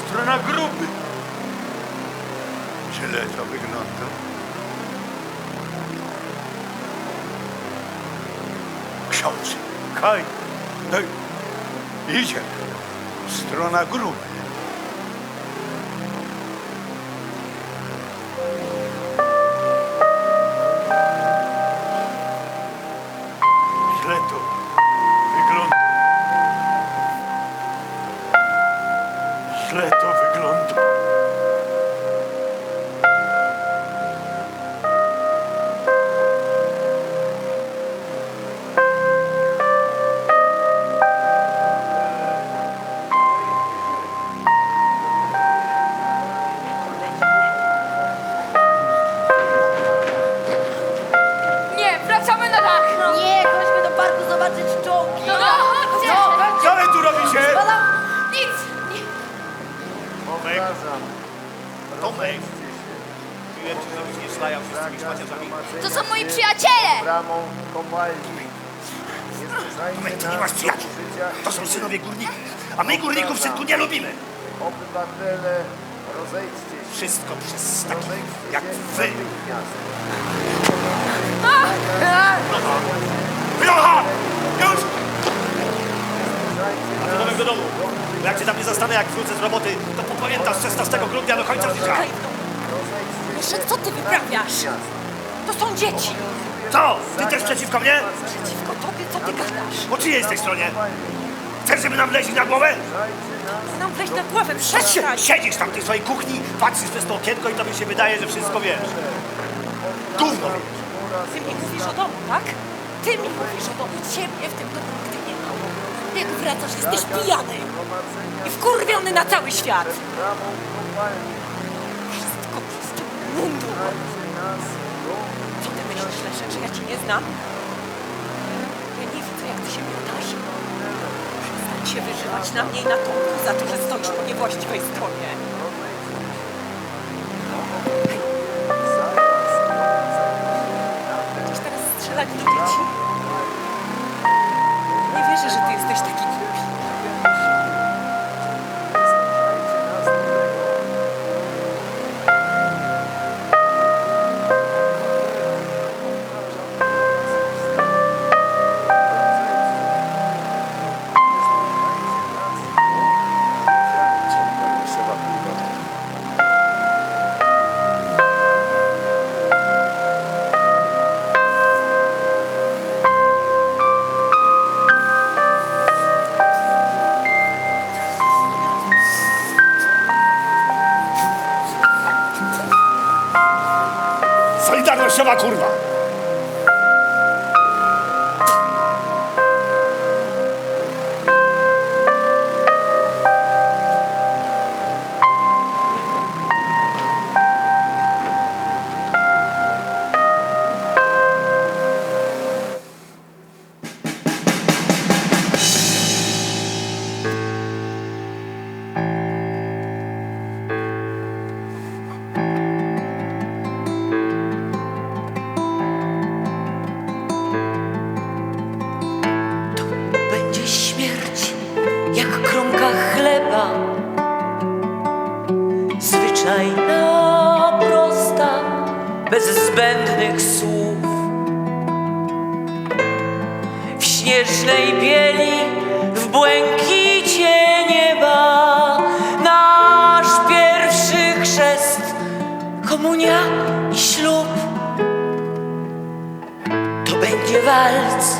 strona gruby. Źle to wygląda. Ksiądz, Kaj, no idzie. Strona gruby. Źle to wygląda. Źle to wygląda. Nie, wracamy na dach! Nie, chodźmy do parku zobaczyć czołgi. No, chodźcie! Co wy tu robicie? Nic! Tomek. Tomek. Mówiłem ci, żebyś nie szlajał się z tymi szmaciarzami. To są moi przyjaciele! Tomek, ty nie masz przyjaciół. To są synowie górników. A my górników, synku, nie lubimy. Obywatele, rozejdźcie się. Wszystko przez takich jak wy. Wynocha! Już! A ty Tomek do domu. Bo jak cię tam nie zastanę, jak wrócę z roboty, to popamiętasz 16 grudnia do końca życia. Leszek, co ty wyprawiasz? To są dzieci. Co? Ty też przeciwko mnie? Przeciwko tobie, co ty gadasz? Po czyjej jesteś stronie? Chcesz, żeby nam wleźli na głowę? Nam wleźć na głowę, przestań! Siedzisz tam w tej swojej kuchni, patrzysz przez to okienko i tobie się wydaje, że wszystko wiesz. Gówno wiesz. Ty mi mówisz o domu, tak? Ty mi mówisz o domu. Ciebie w tym domu nigdy nie ma. Jak wracasz, jesteś pijany i wkurwiony na cały świat. Wszystko przez ten mundur. Co ty myślisz, Leszek, że ja cię nie znam? Ja nie widzę, jak ty się miotasz. Przestań się wyżywać na mnie i na Tomku za to, że stoisz po niewłaściwej stronie. Będziesz teraz strzelać do dzieci? Nie wierzę, że ty jesteś taki głupi. Solidarnościowa kurwa! Będzie śmierć jak kromka chleba, zwyczajna, prosta, bez zbędnych słów. W śnieżnej bieli, w błękicie nieba, nasz pierwszy chrzest, komunia i ślub. To będzie walc,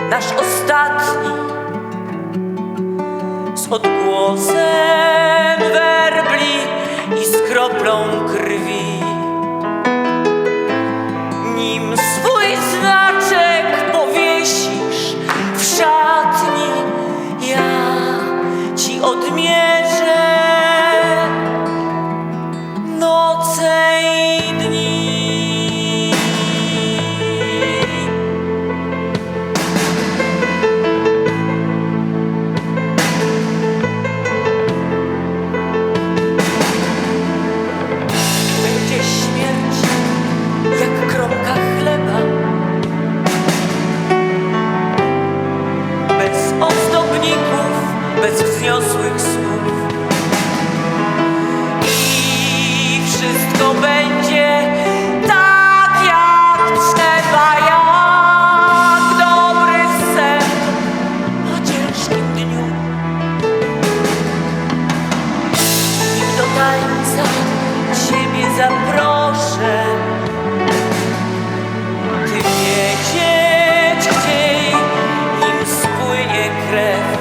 nasz ostatni, z odgłosem werbli i z kroplą krwi. Nim swój znaczek powiesisz w szatni, ja ci odmierzę noce i dni. Będzie śmierć jak kromka chleba, bez ozdobników, bez wzniosłych złych słów. I wszystko będzie tak jak trzeba, jak dobry sen po ciężkim dniu. Nim do tańca ciebie zaproszę, ty wiedzieć chciej, nim spłynie krew,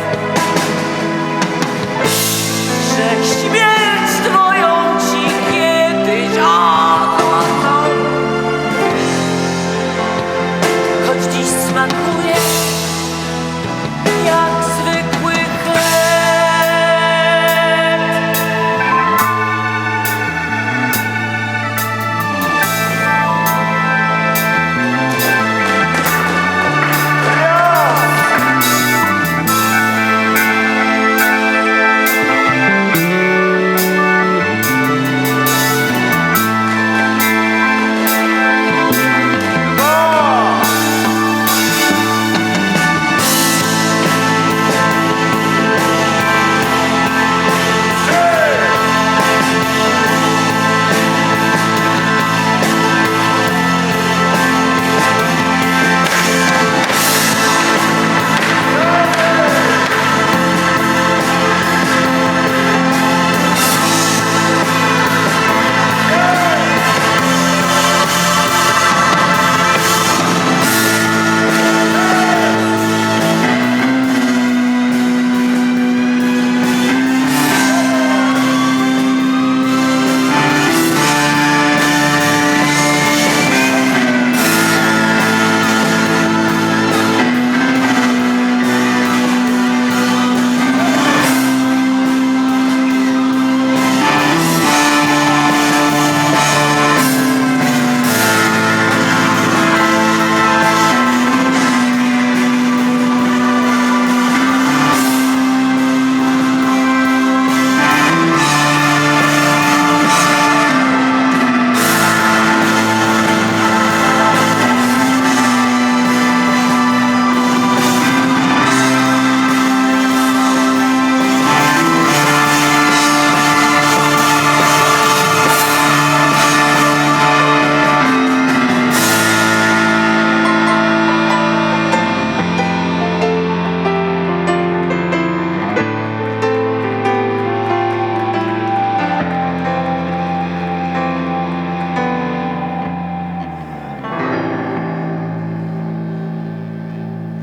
że śmierć twoją ci kiedyś choć dziś smakuje jak zwykły chleb.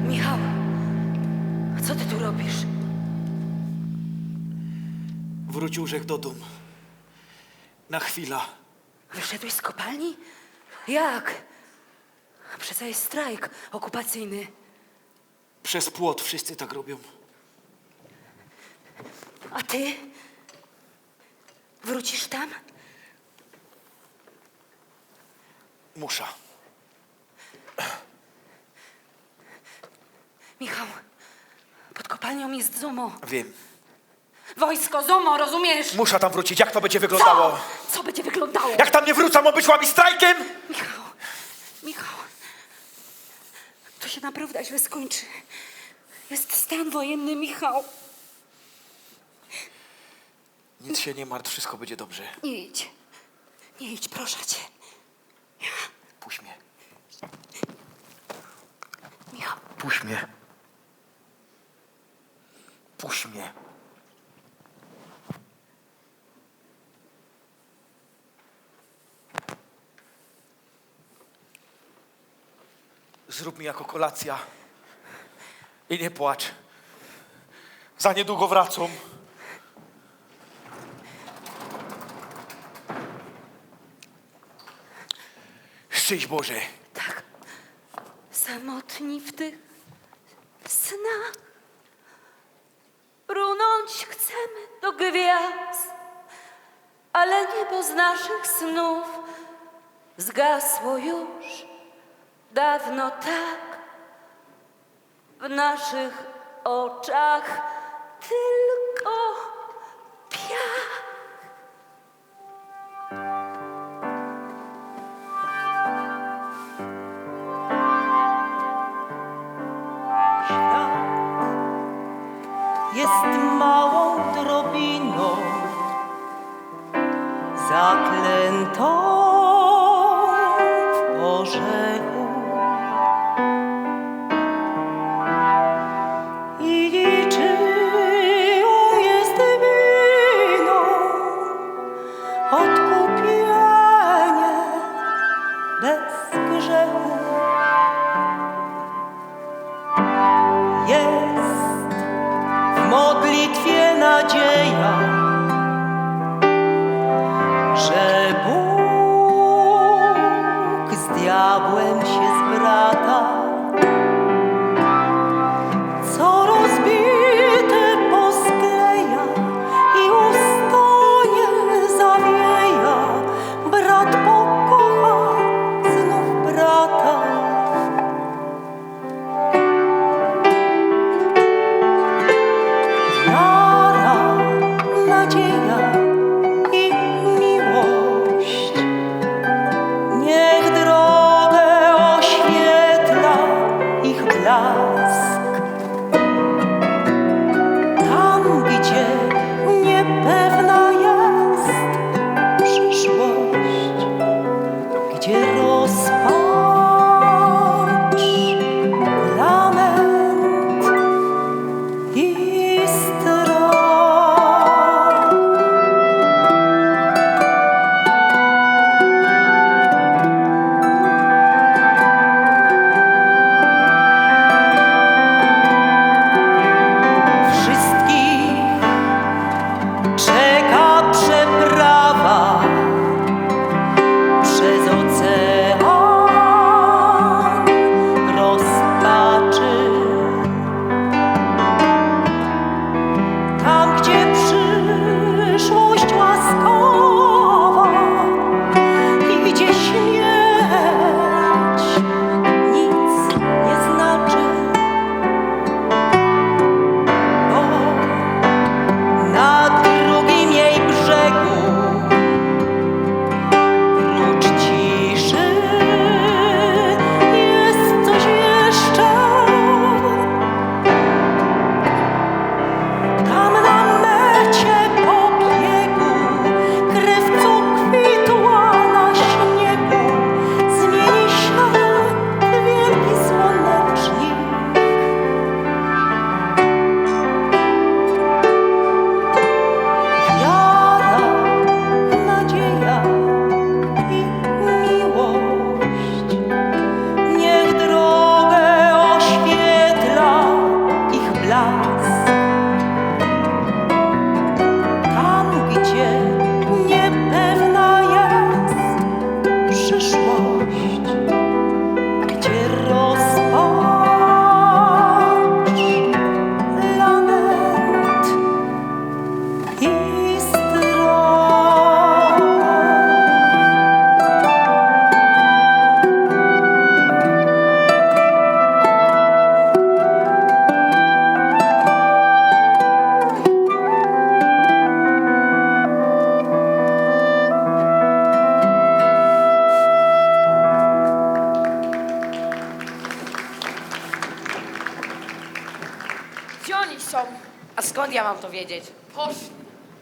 Michał, co ty tu robisz? Wrócił Rzech do domu. Na chwilę. Wyszedłeś z kopalni? Jak? Przecież jest strajk okupacyjny. Przez płot wszyscy tak robią. A ty? Wrócisz tam? Muszę. Michał, pod kopalnią jest ZOMO. Wiem. Wojsko ZOMO, rozumiesz? Muszę tam wrócić. Jak to będzie wyglądało? Co będzie wyglądało? Jak tam nie wrócę, obeszła mi strajkiem? Michał, to się naprawdę źle skończy. Jest stan wojenny, Michał. Nic się nie martw, wszystko będzie dobrze. Nie idź. Nie idź, proszę cię. Puść mnie. Michał. Puść mnie. Puść mnie. Zrób mi jako kolacja. I nie płacz. Za niedługo wracam. Szczęść Boże. Tak. Samotni w tych snach. Runąć chcemy do gwiazd, ale niebo z naszych snów zgasło już dawno tak. W naszych oczach tylko piach. Jest małą to w orzechu i czyją jest winą odkupienie bez grzechu. Jest w modlitwie nadzieja, że Bóg z diabłem się zbrata, co rozbite poskleja i ustonie zawieja. Brat pokocha znów brata. Wiara, nadzieja i miłość niech drogę oświetla ich blask. Tam, gdzie niepewna jest przyszłość, gdzie rozpacz, lament i strach. Wszystkich czeka przeprawa przez ocean rozpaczy. Tam, gdzie przyszłość łaskawa i gdzie śmierć nic nie znaczy, bo na drugim jej brzegu prócz ciszy jest coś jeszcze. Tam na mecie pobiegu krew, co kwitła na śniegu, zmieni się w wielki słonecznik. Wiara, nadzieja i miłość niech drogę oświetla ich blask. Tam, gdzie niepewna jest przyszłość, gdzie rozpacz, lament i strach. Gdzie oni są? A skąd ja mam to wiedzieć? Poszli.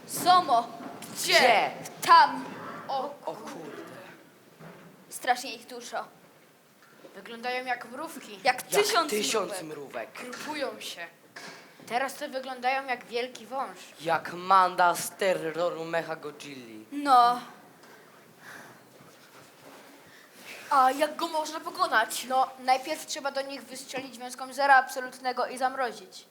Somo, Gdzie? tam. O, kurde. Strasznie ich dużo. wyglądają jak mrówki. Jak tysiąc mrówek. Grupują się. Teraz to wyglądają jak wielki wąż. Jak Manda z terroru Mechagodzilli. No. A jak go można pokonać? No, najpierw trzeba do nich wystrzelić wiązką zera absolutnego i zamrozić.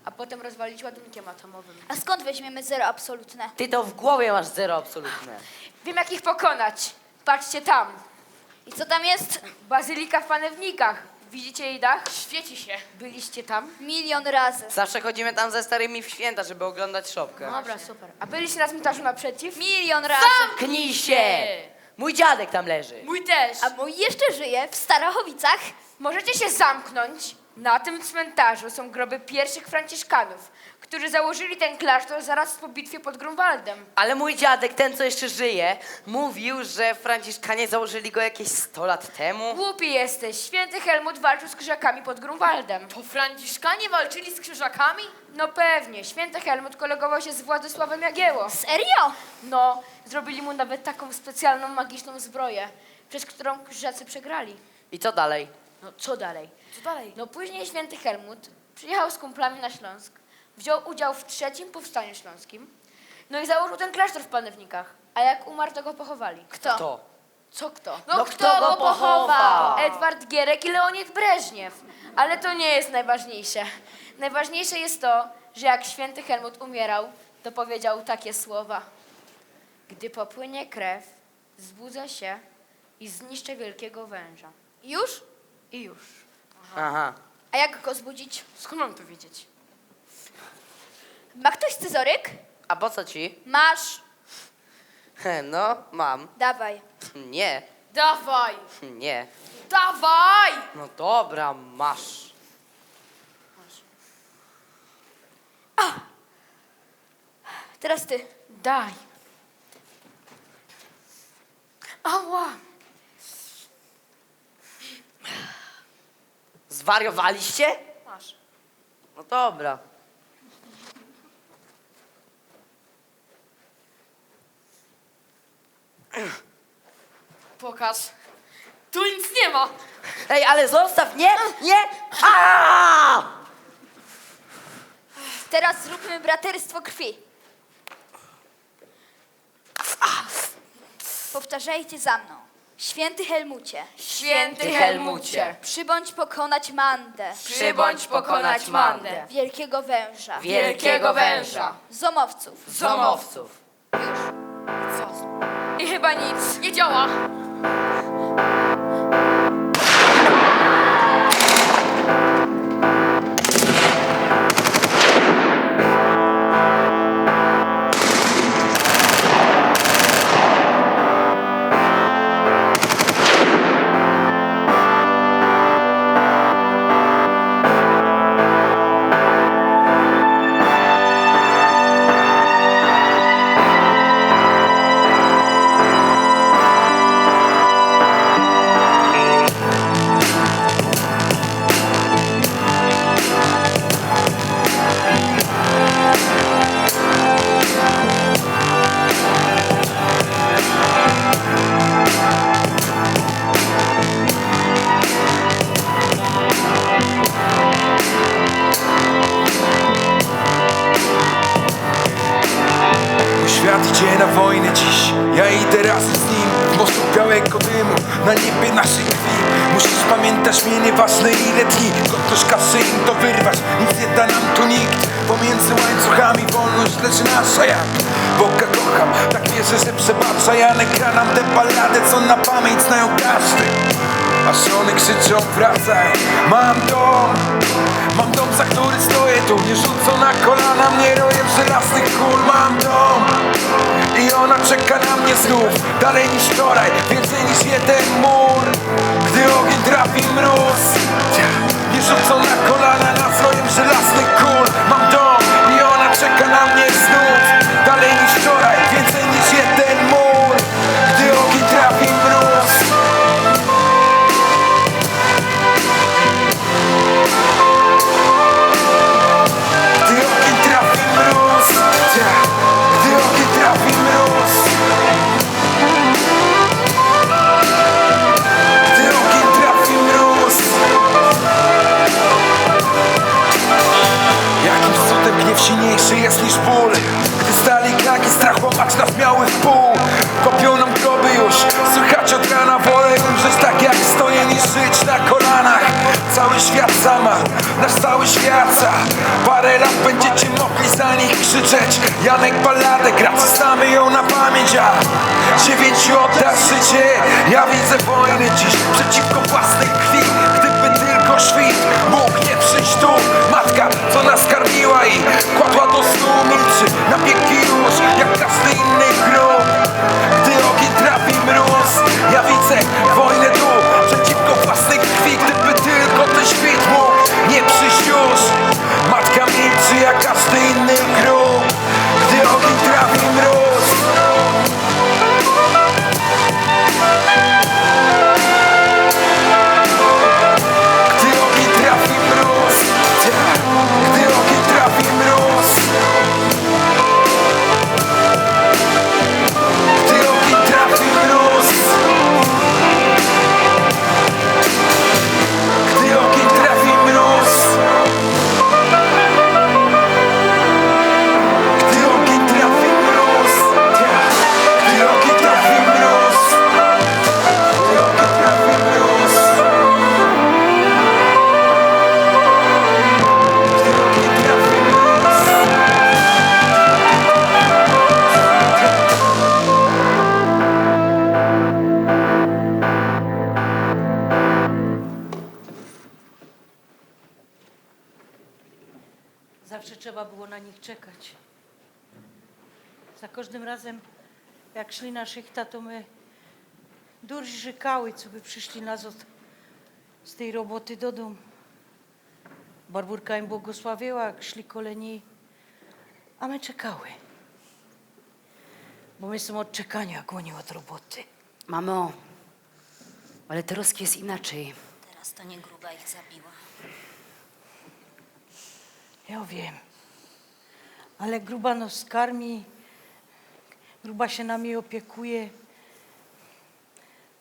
A potem rozwalić ładunkiem atomowym. A skąd weźmiemy zero absolutne? Ty to w głowie masz zero absolutne. Wiem, jak ich pokonać. Patrzcie tam. I co tam jest? Bazylika w Panewnikach. Widzicie jej dach? Świeci się. Byliście tam? 1 000 000 razy. Zawsze chodzimy tam ze starymi w święta, żeby oglądać szopkę. Dobra, super. A byliście na cmentarzu naprzeciw? 1 000 000 razy. Zamknij się! Mój dziadek tam leży. Mój też. A mój jeszcze żyje w Starachowicach. Możecie się zamknąć? Na tym cmentarzu są groby pierwszych franciszkanów, którzy założyli ten klasztor zaraz po bitwie pod Grunwaldem. Ale mój dziadek, ten co jeszcze żyje, mówił, że Franciszkanie założyli go jakieś 100 lat temu. Głupi jesteś. Święty Helmut walczył z krzyżakami pod Grunwaldem. To Franciszkanie walczyli z krzyżakami? No pewnie. Święty Helmut kolegował się z Władysławem Jagiełło. Serio? No, zrobili mu nawet taką specjalną magiczną zbroję, przez którą krzyżacy przegrali. I co dalej? No co dalej? Co dalej? No później święty Helmut przyjechał z kumplami na Śląsk, wziął udział w III Powstaniu Śląskim, no i założył ten klasztor w Panewnikach. A jak umarł, to go pochowali. Kto? Co kto? No kto go pochował? Edward Gierek i Leonid Breżniew. Ale to nie jest najważniejsze. Najważniejsze jest to, że jak święty Helmut umierał, to powiedział takie słowa. Gdy popłynie krew, zbudzę się i zniszczę wielkiego węża. Już? I już. Aha. A jak go zbudzić? Skąd mam to wiedzieć? Ma ktoś scyzoryk? A po co ci? Masz. No, mam. Dawaj. Nie, Dawaj! nie. Dawaj! No dobra, masz. Teraz ty. Daj. Ała! Zwariowaliście? Masz. No dobra. Pokaż. Tu nic nie ma. Ej, ale zostaw, nie, nie! Aaaa! Teraz zróbmy braterstwo krwi. Powtarzajcie za mną. Święty Helmucie. Święty Helmucie. Przybądź pokonać Mandę. Przybądź pokonać Mandę. Wielkiego węża. Wielkiego węża. Zomowców. Zomowców. I chyba nic. Nie działa. Świat idzie na wojnę dziś, ja idę razem z nim. W morzu białego dymu, na niebie naszej krwi. Musisz pamiętać mnie, nieważne ile dni. To ktoś każe im to wyrwać, nic nie da nam tu nikt. Pomiędzy łańcuchami wolność leży nasza jak Boga kocham, tak wierzę, że przebacza. Janek gra nam tę balladę, co na pamięć znają każdy. A żony krzyczą wracaj, mam dom, za który stoję tu. Nie rzucą na kolana mnie rojem żelaznych kul. Mam dom i ona czeka na mnie znów. Dalej niż wczoraj, więcej niż jeden mur. Gdy ogień trafi mróz, nie rzucą na kolana nas rojem żelaznych kul. Mam dom i ona czeka na mnie znów. Dalej niż wczoraj, więcej niż jeden mur. Gdy ogień trafi mróz. Gdy ogień trafi mróz, gdy ogień trafi mróz, gdy ogień trafi mróz. Jakim cudem gniew silniejszy jest niż ból. Gdy stali klaki, strach łamać nas miały w pół. Kopią nam groby już, słychać od rana. Wolę umrzeć tak jak stoję niż żyć na kolanach. Cały świat zamarł, nasz cały świat za parę lat będziecie mogli za nich krzyczeć. Janek balladę gra, znamy ją na pamięć, a 9 odda życie. Ja widzę wojnę dziś przeciwko własnej krwi. Gdyby tylko świt mógł nie przyjść tu. Matka, co nas karmiła i kładła do snu, milczy na wieki już, jak każdy inny grób. Gdy ogień trafi mróz, ja widzę wojnę tu przeciwko własnej krwi. Gdyby tylko ten świt mógł Za każdym razem, jak szli na szychta, to my durzi rzekały, co by przyszli nas z tej roboty do domu. Barburka im błogosławiła, jak szli koleni, a my czekały. Bo my są od czekania, jak oni od roboty. Mamo, ale teraz jest inaczej. Teraz to nie Gruba ich zabiła. Ja wiem. Ale Gruba nas karmi, Gruba się nami opiekuje.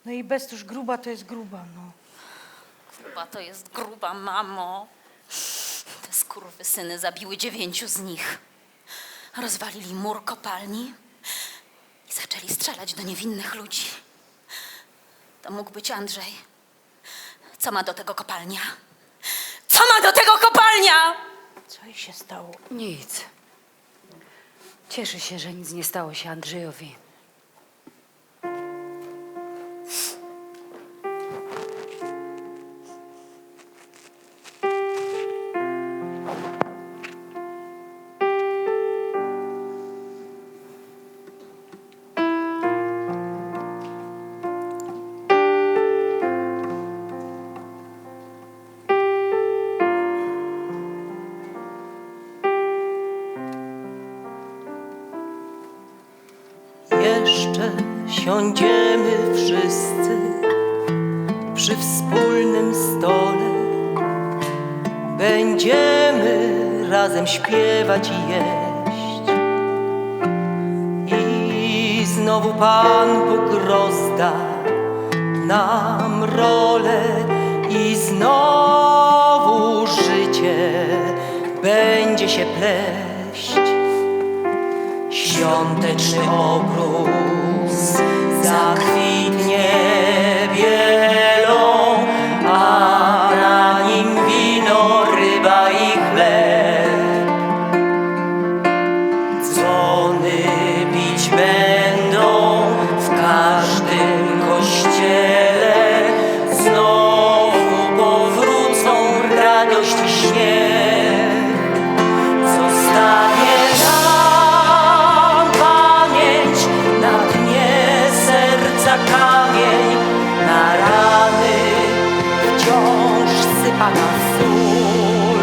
No i bez tuż Gruba to jest Gruba, no. Gruba to jest gruba, mamo. Te skurwysyny zabiły 9 z nich. Rozwalili mur kopalni i zaczęli strzelać do niewinnych ludzi. To mógł być Andrzej. Co ma do tego kopalnia? Co ma do tego kopalnia? Co jej się stało? Nic. Cieszę się, że nic nie stało się Andrzejowi. Jeszcze siądziemy wszyscy przy wspólnym stole. Będziemy razem śpiewać i jeść. I znowu Pan Bóg rozda nam rolę i znowu życie będzie się pleść. Świąteczny obrus zakwitnie bielą, a na nim wino, ryba i chleb. Dzwony bić będą w każdym kościele, znowu powrócą radość i śmiech. Zostanie nam pamięć na dnie serca kamień, na rany wciąż sypa na sól.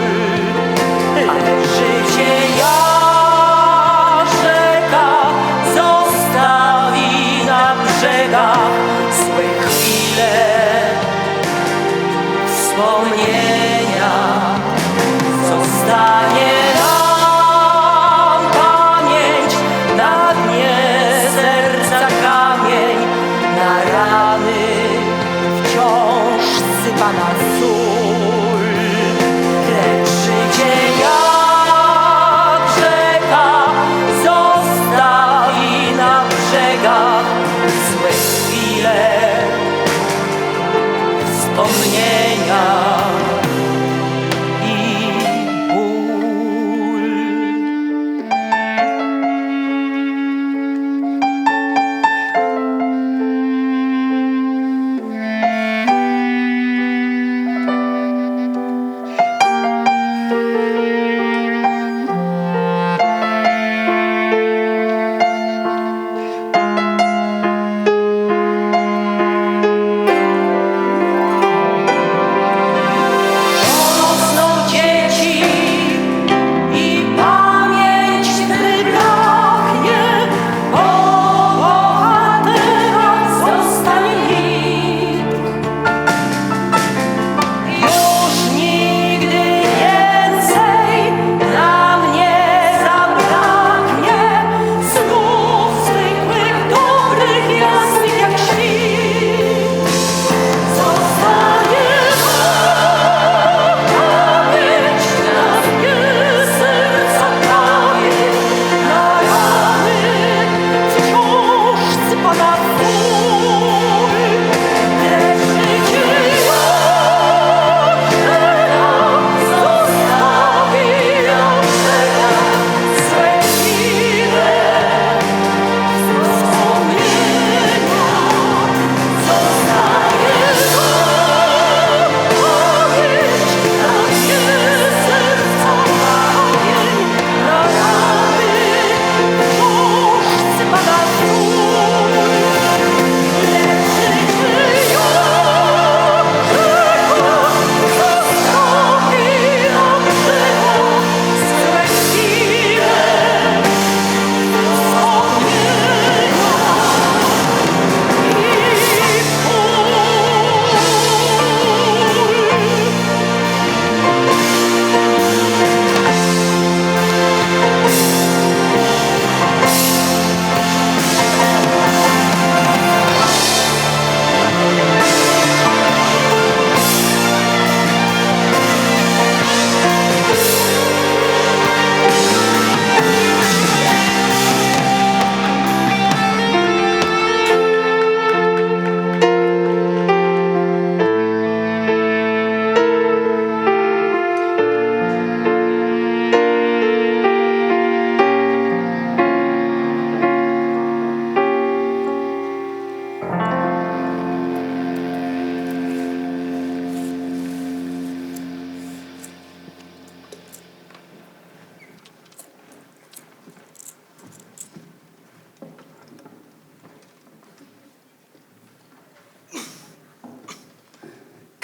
Ale życie jak rzeka zostawi na brzegach złe chwile, wspomnienia. Zostanie nam pamięć na dnie serca kamień, na rany wciąż sypa na sól. Lecz życie jak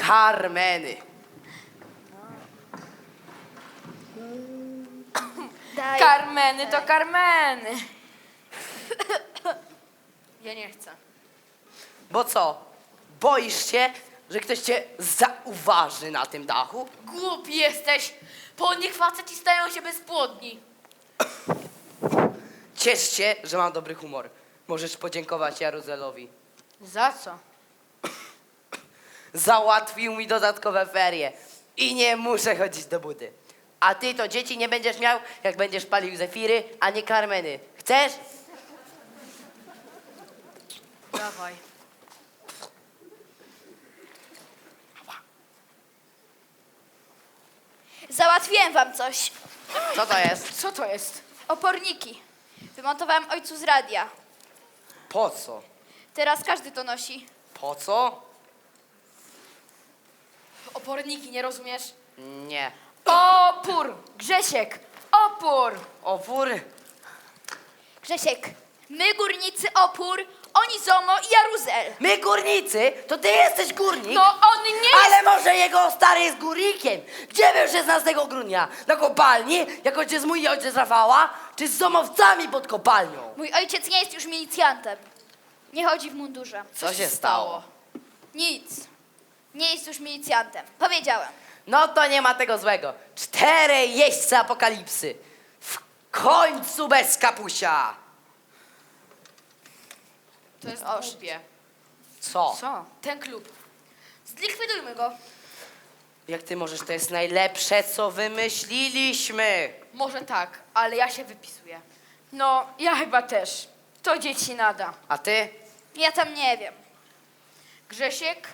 Carmeny. Carmeny to Carmeny. Ja nie chcę. Bo co? Boisz się, że ktoś cię zauważy na tym dachu? Głupi jesteś. Po nich faceci stają się bezpłodni. Ciesz się, że mam dobry humor. Możesz podziękować Jaruzelowi. Za co? Załatwił mi dodatkowe ferie i nie muszę chodzić do budy. A ty to dzieci nie będziesz miał, jak będziesz palił zefiry, a nie Carmeny. Chcesz? Dawaj. Załatwiłem wam coś. Co to jest? Co to jest? Oporniki. Wymontowałem ojcu z radia. Po co? Teraz każdy to nosi. Po co? Oporniki, nie rozumiesz? Nie. Opór! Grzesiek! Opór! Opór? Grzesiek, my górnicy opór, oni Zomo i Jaruzel. My górnicy? To ty jesteś górnik? No on nie jest... Ale może jego stary jest górnikiem? Gdzie był 16 grudnia? Na kopalni? Jak ojciec mój i ojciec Rafała? Czy z zomowcami pod kopalnią? Mój ojciec nie jest już milicjantem. Nie chodzi w mundurze. Co się stało? Nic. Nie jest już milicjantem. Powiedziałem. No to nie ma tego złego. 4 jeźdźcy apokalipsy. W końcu bez kapusia. To jest głupie. Co? Co? Ten klub. Zlikwidujmy go. Jak ty możesz, to jest najlepsze, co wymyśliliśmy. Może tak, ale ja się wypisuję. No, ja chyba też. To dzieci nada. A ty? Ja tam nie wiem. Grzesiek,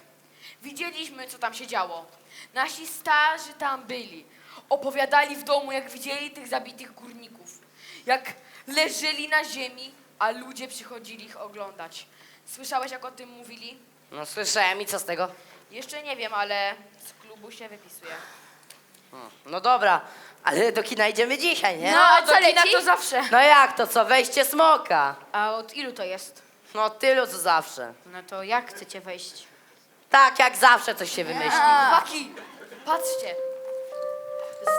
widzieliśmy, co tam się działo. Nasi starzy tam byli. Opowiadali w domu, jak widzieli tych zabitych górników. Jak leżeli na ziemi, a ludzie przychodzili ich oglądać. Słyszałeś, jak o tym mówili? No słyszałem i co z tego? Jeszcze nie wiem, ale z klubu się wypisuję. No dobra, ale do kina idziemy dzisiaj, nie? No, a do kina to zawsze. No jak to, co? Wejście smoka. A od ilu to jest? No tylu, co zawsze. No to jak chcecie wejść? Tak, jak zawsze coś się wymyśli. Chłopaki, patrzcie.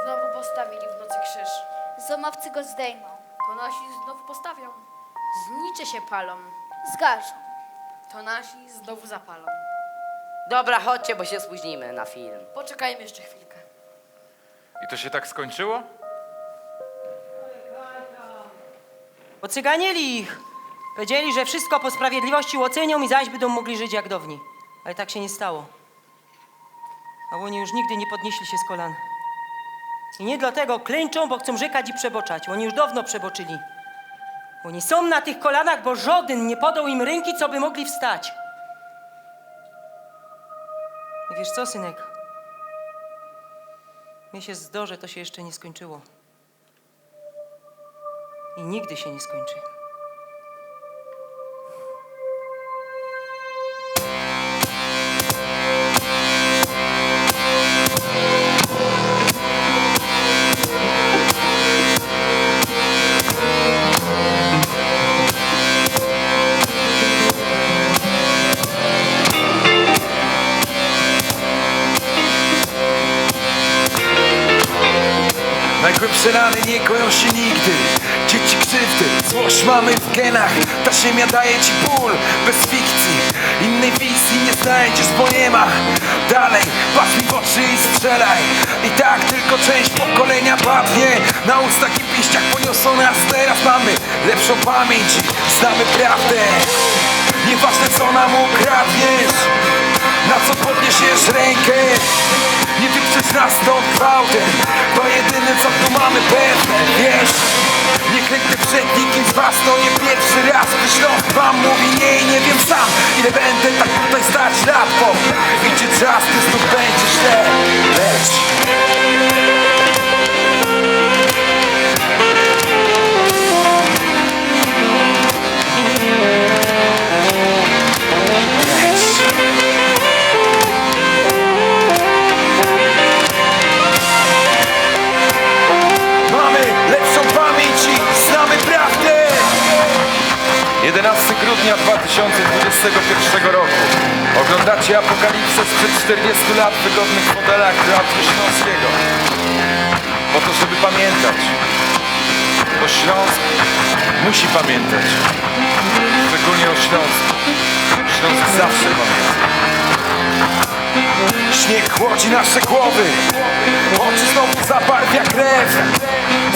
Znowu postawili w nocy krzyż. Zomowcy go zdejmą. To nasi znowu postawią. Znicze się palą. Zgarzą. To nasi znowu zapalą. Dobra, chodźcie, bo się spóźnimy na film. Poczekajmy jeszcze chwilkę. I to się tak skończyło? Ocyganili ich. Powiedzieli, że wszystko po sprawiedliwości ocenią i zaś będą mogli żyć jak dawni. Ale tak się nie stało. A oni już nigdy nie podnieśli się z kolan. I nie dlatego klęczą, bo chcą rzekać i przeboczać. Oni już dawno przeboczyli. Oni są na tych kolanach, bo żaden nie podał im ręki, co by mogli wstać. I wiesz co, synek? Mnie się zdo, że to się jeszcze nie skończyło. I nigdy się nie skończy. Najgłębsze rany nie koją się nigdy. Dzieci krzywdy, złość mamy w genach. Ta ziemia daje ci ból, bez fikcji. Innej wizji nie znajdziesz, bo nie ma. Dalej, patrz mi w oczy i strzelaj. I tak tylko część pokolenia padnie. Na ustach i pięściach poniosą nas. Teraz mamy lepszą pamięć, znamy prawdę. Nieważne co nam ukradniesz, na co podniesiesz rękę. Nie wyprzeć nas stąd gwałtem. To jedyne co tu mamy pewne, wiesz. Nie klęknę przed nikim z was, to nie pierwszy raz. Gdyż los wam mówi nie i nie wiem sam, ile będę tak tutaj stać lat po. Idzie czas, ty znów będzie źle, lecz 11 grudnia 2021 roku. Oglądacie apokalipsę sprzed 40 lat w wygodnych modelach Teatru Śląskiego. Po to, żeby pamiętać. Bo Śląsk musi pamiętać. Szczególnie o Śląsku. Śląsk zawsze pamięta. Śnieg chłodzi nasze głowy, oczy znowu zabarwia krew.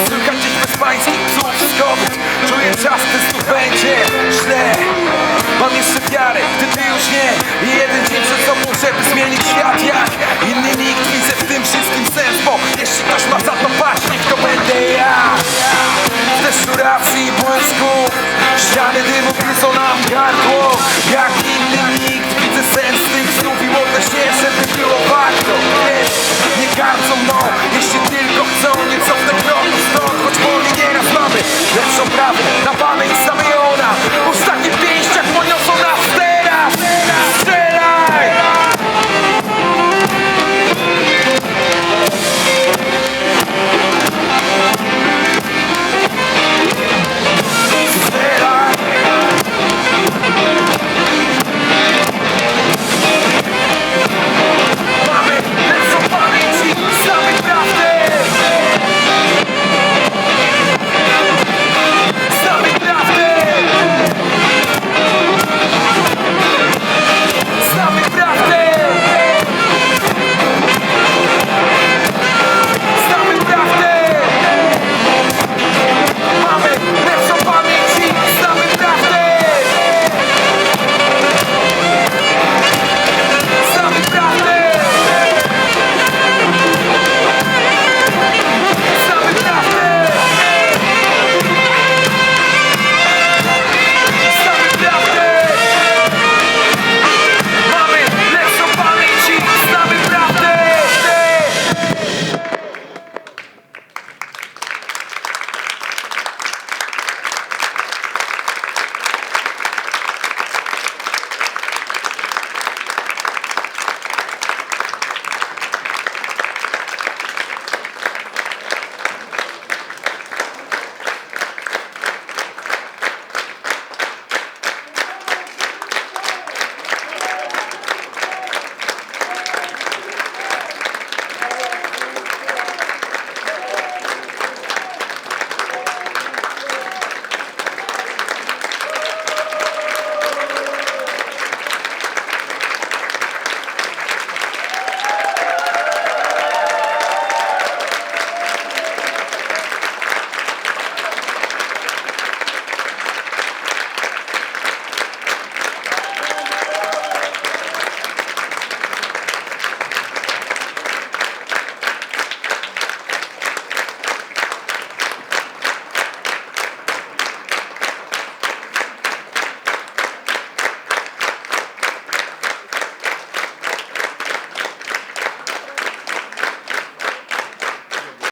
Słychać gdzieś bezpańskich psów skowyt. Czuję czas, testów będzie źle. Mam jeszcze wiarę, gdy ty już nie. I jeden dzień przed sobą, żeby zmienić świat jak inny nikt. Widzę w tym wszystkim sens, bo jeśli ktoś ma za to paść, niech to będę ja. W deszczu racji i błysku ściany dymu gryzą nam gardło. Jak inny nikt, widzę sens tych słów i modlę się, żeby było warto. Wiesz, nie gardzą mną, jeśli tylko chcą. Nie cofnę kroku stąd, choć boli nieraz mamy lepszą prawdę na pamięć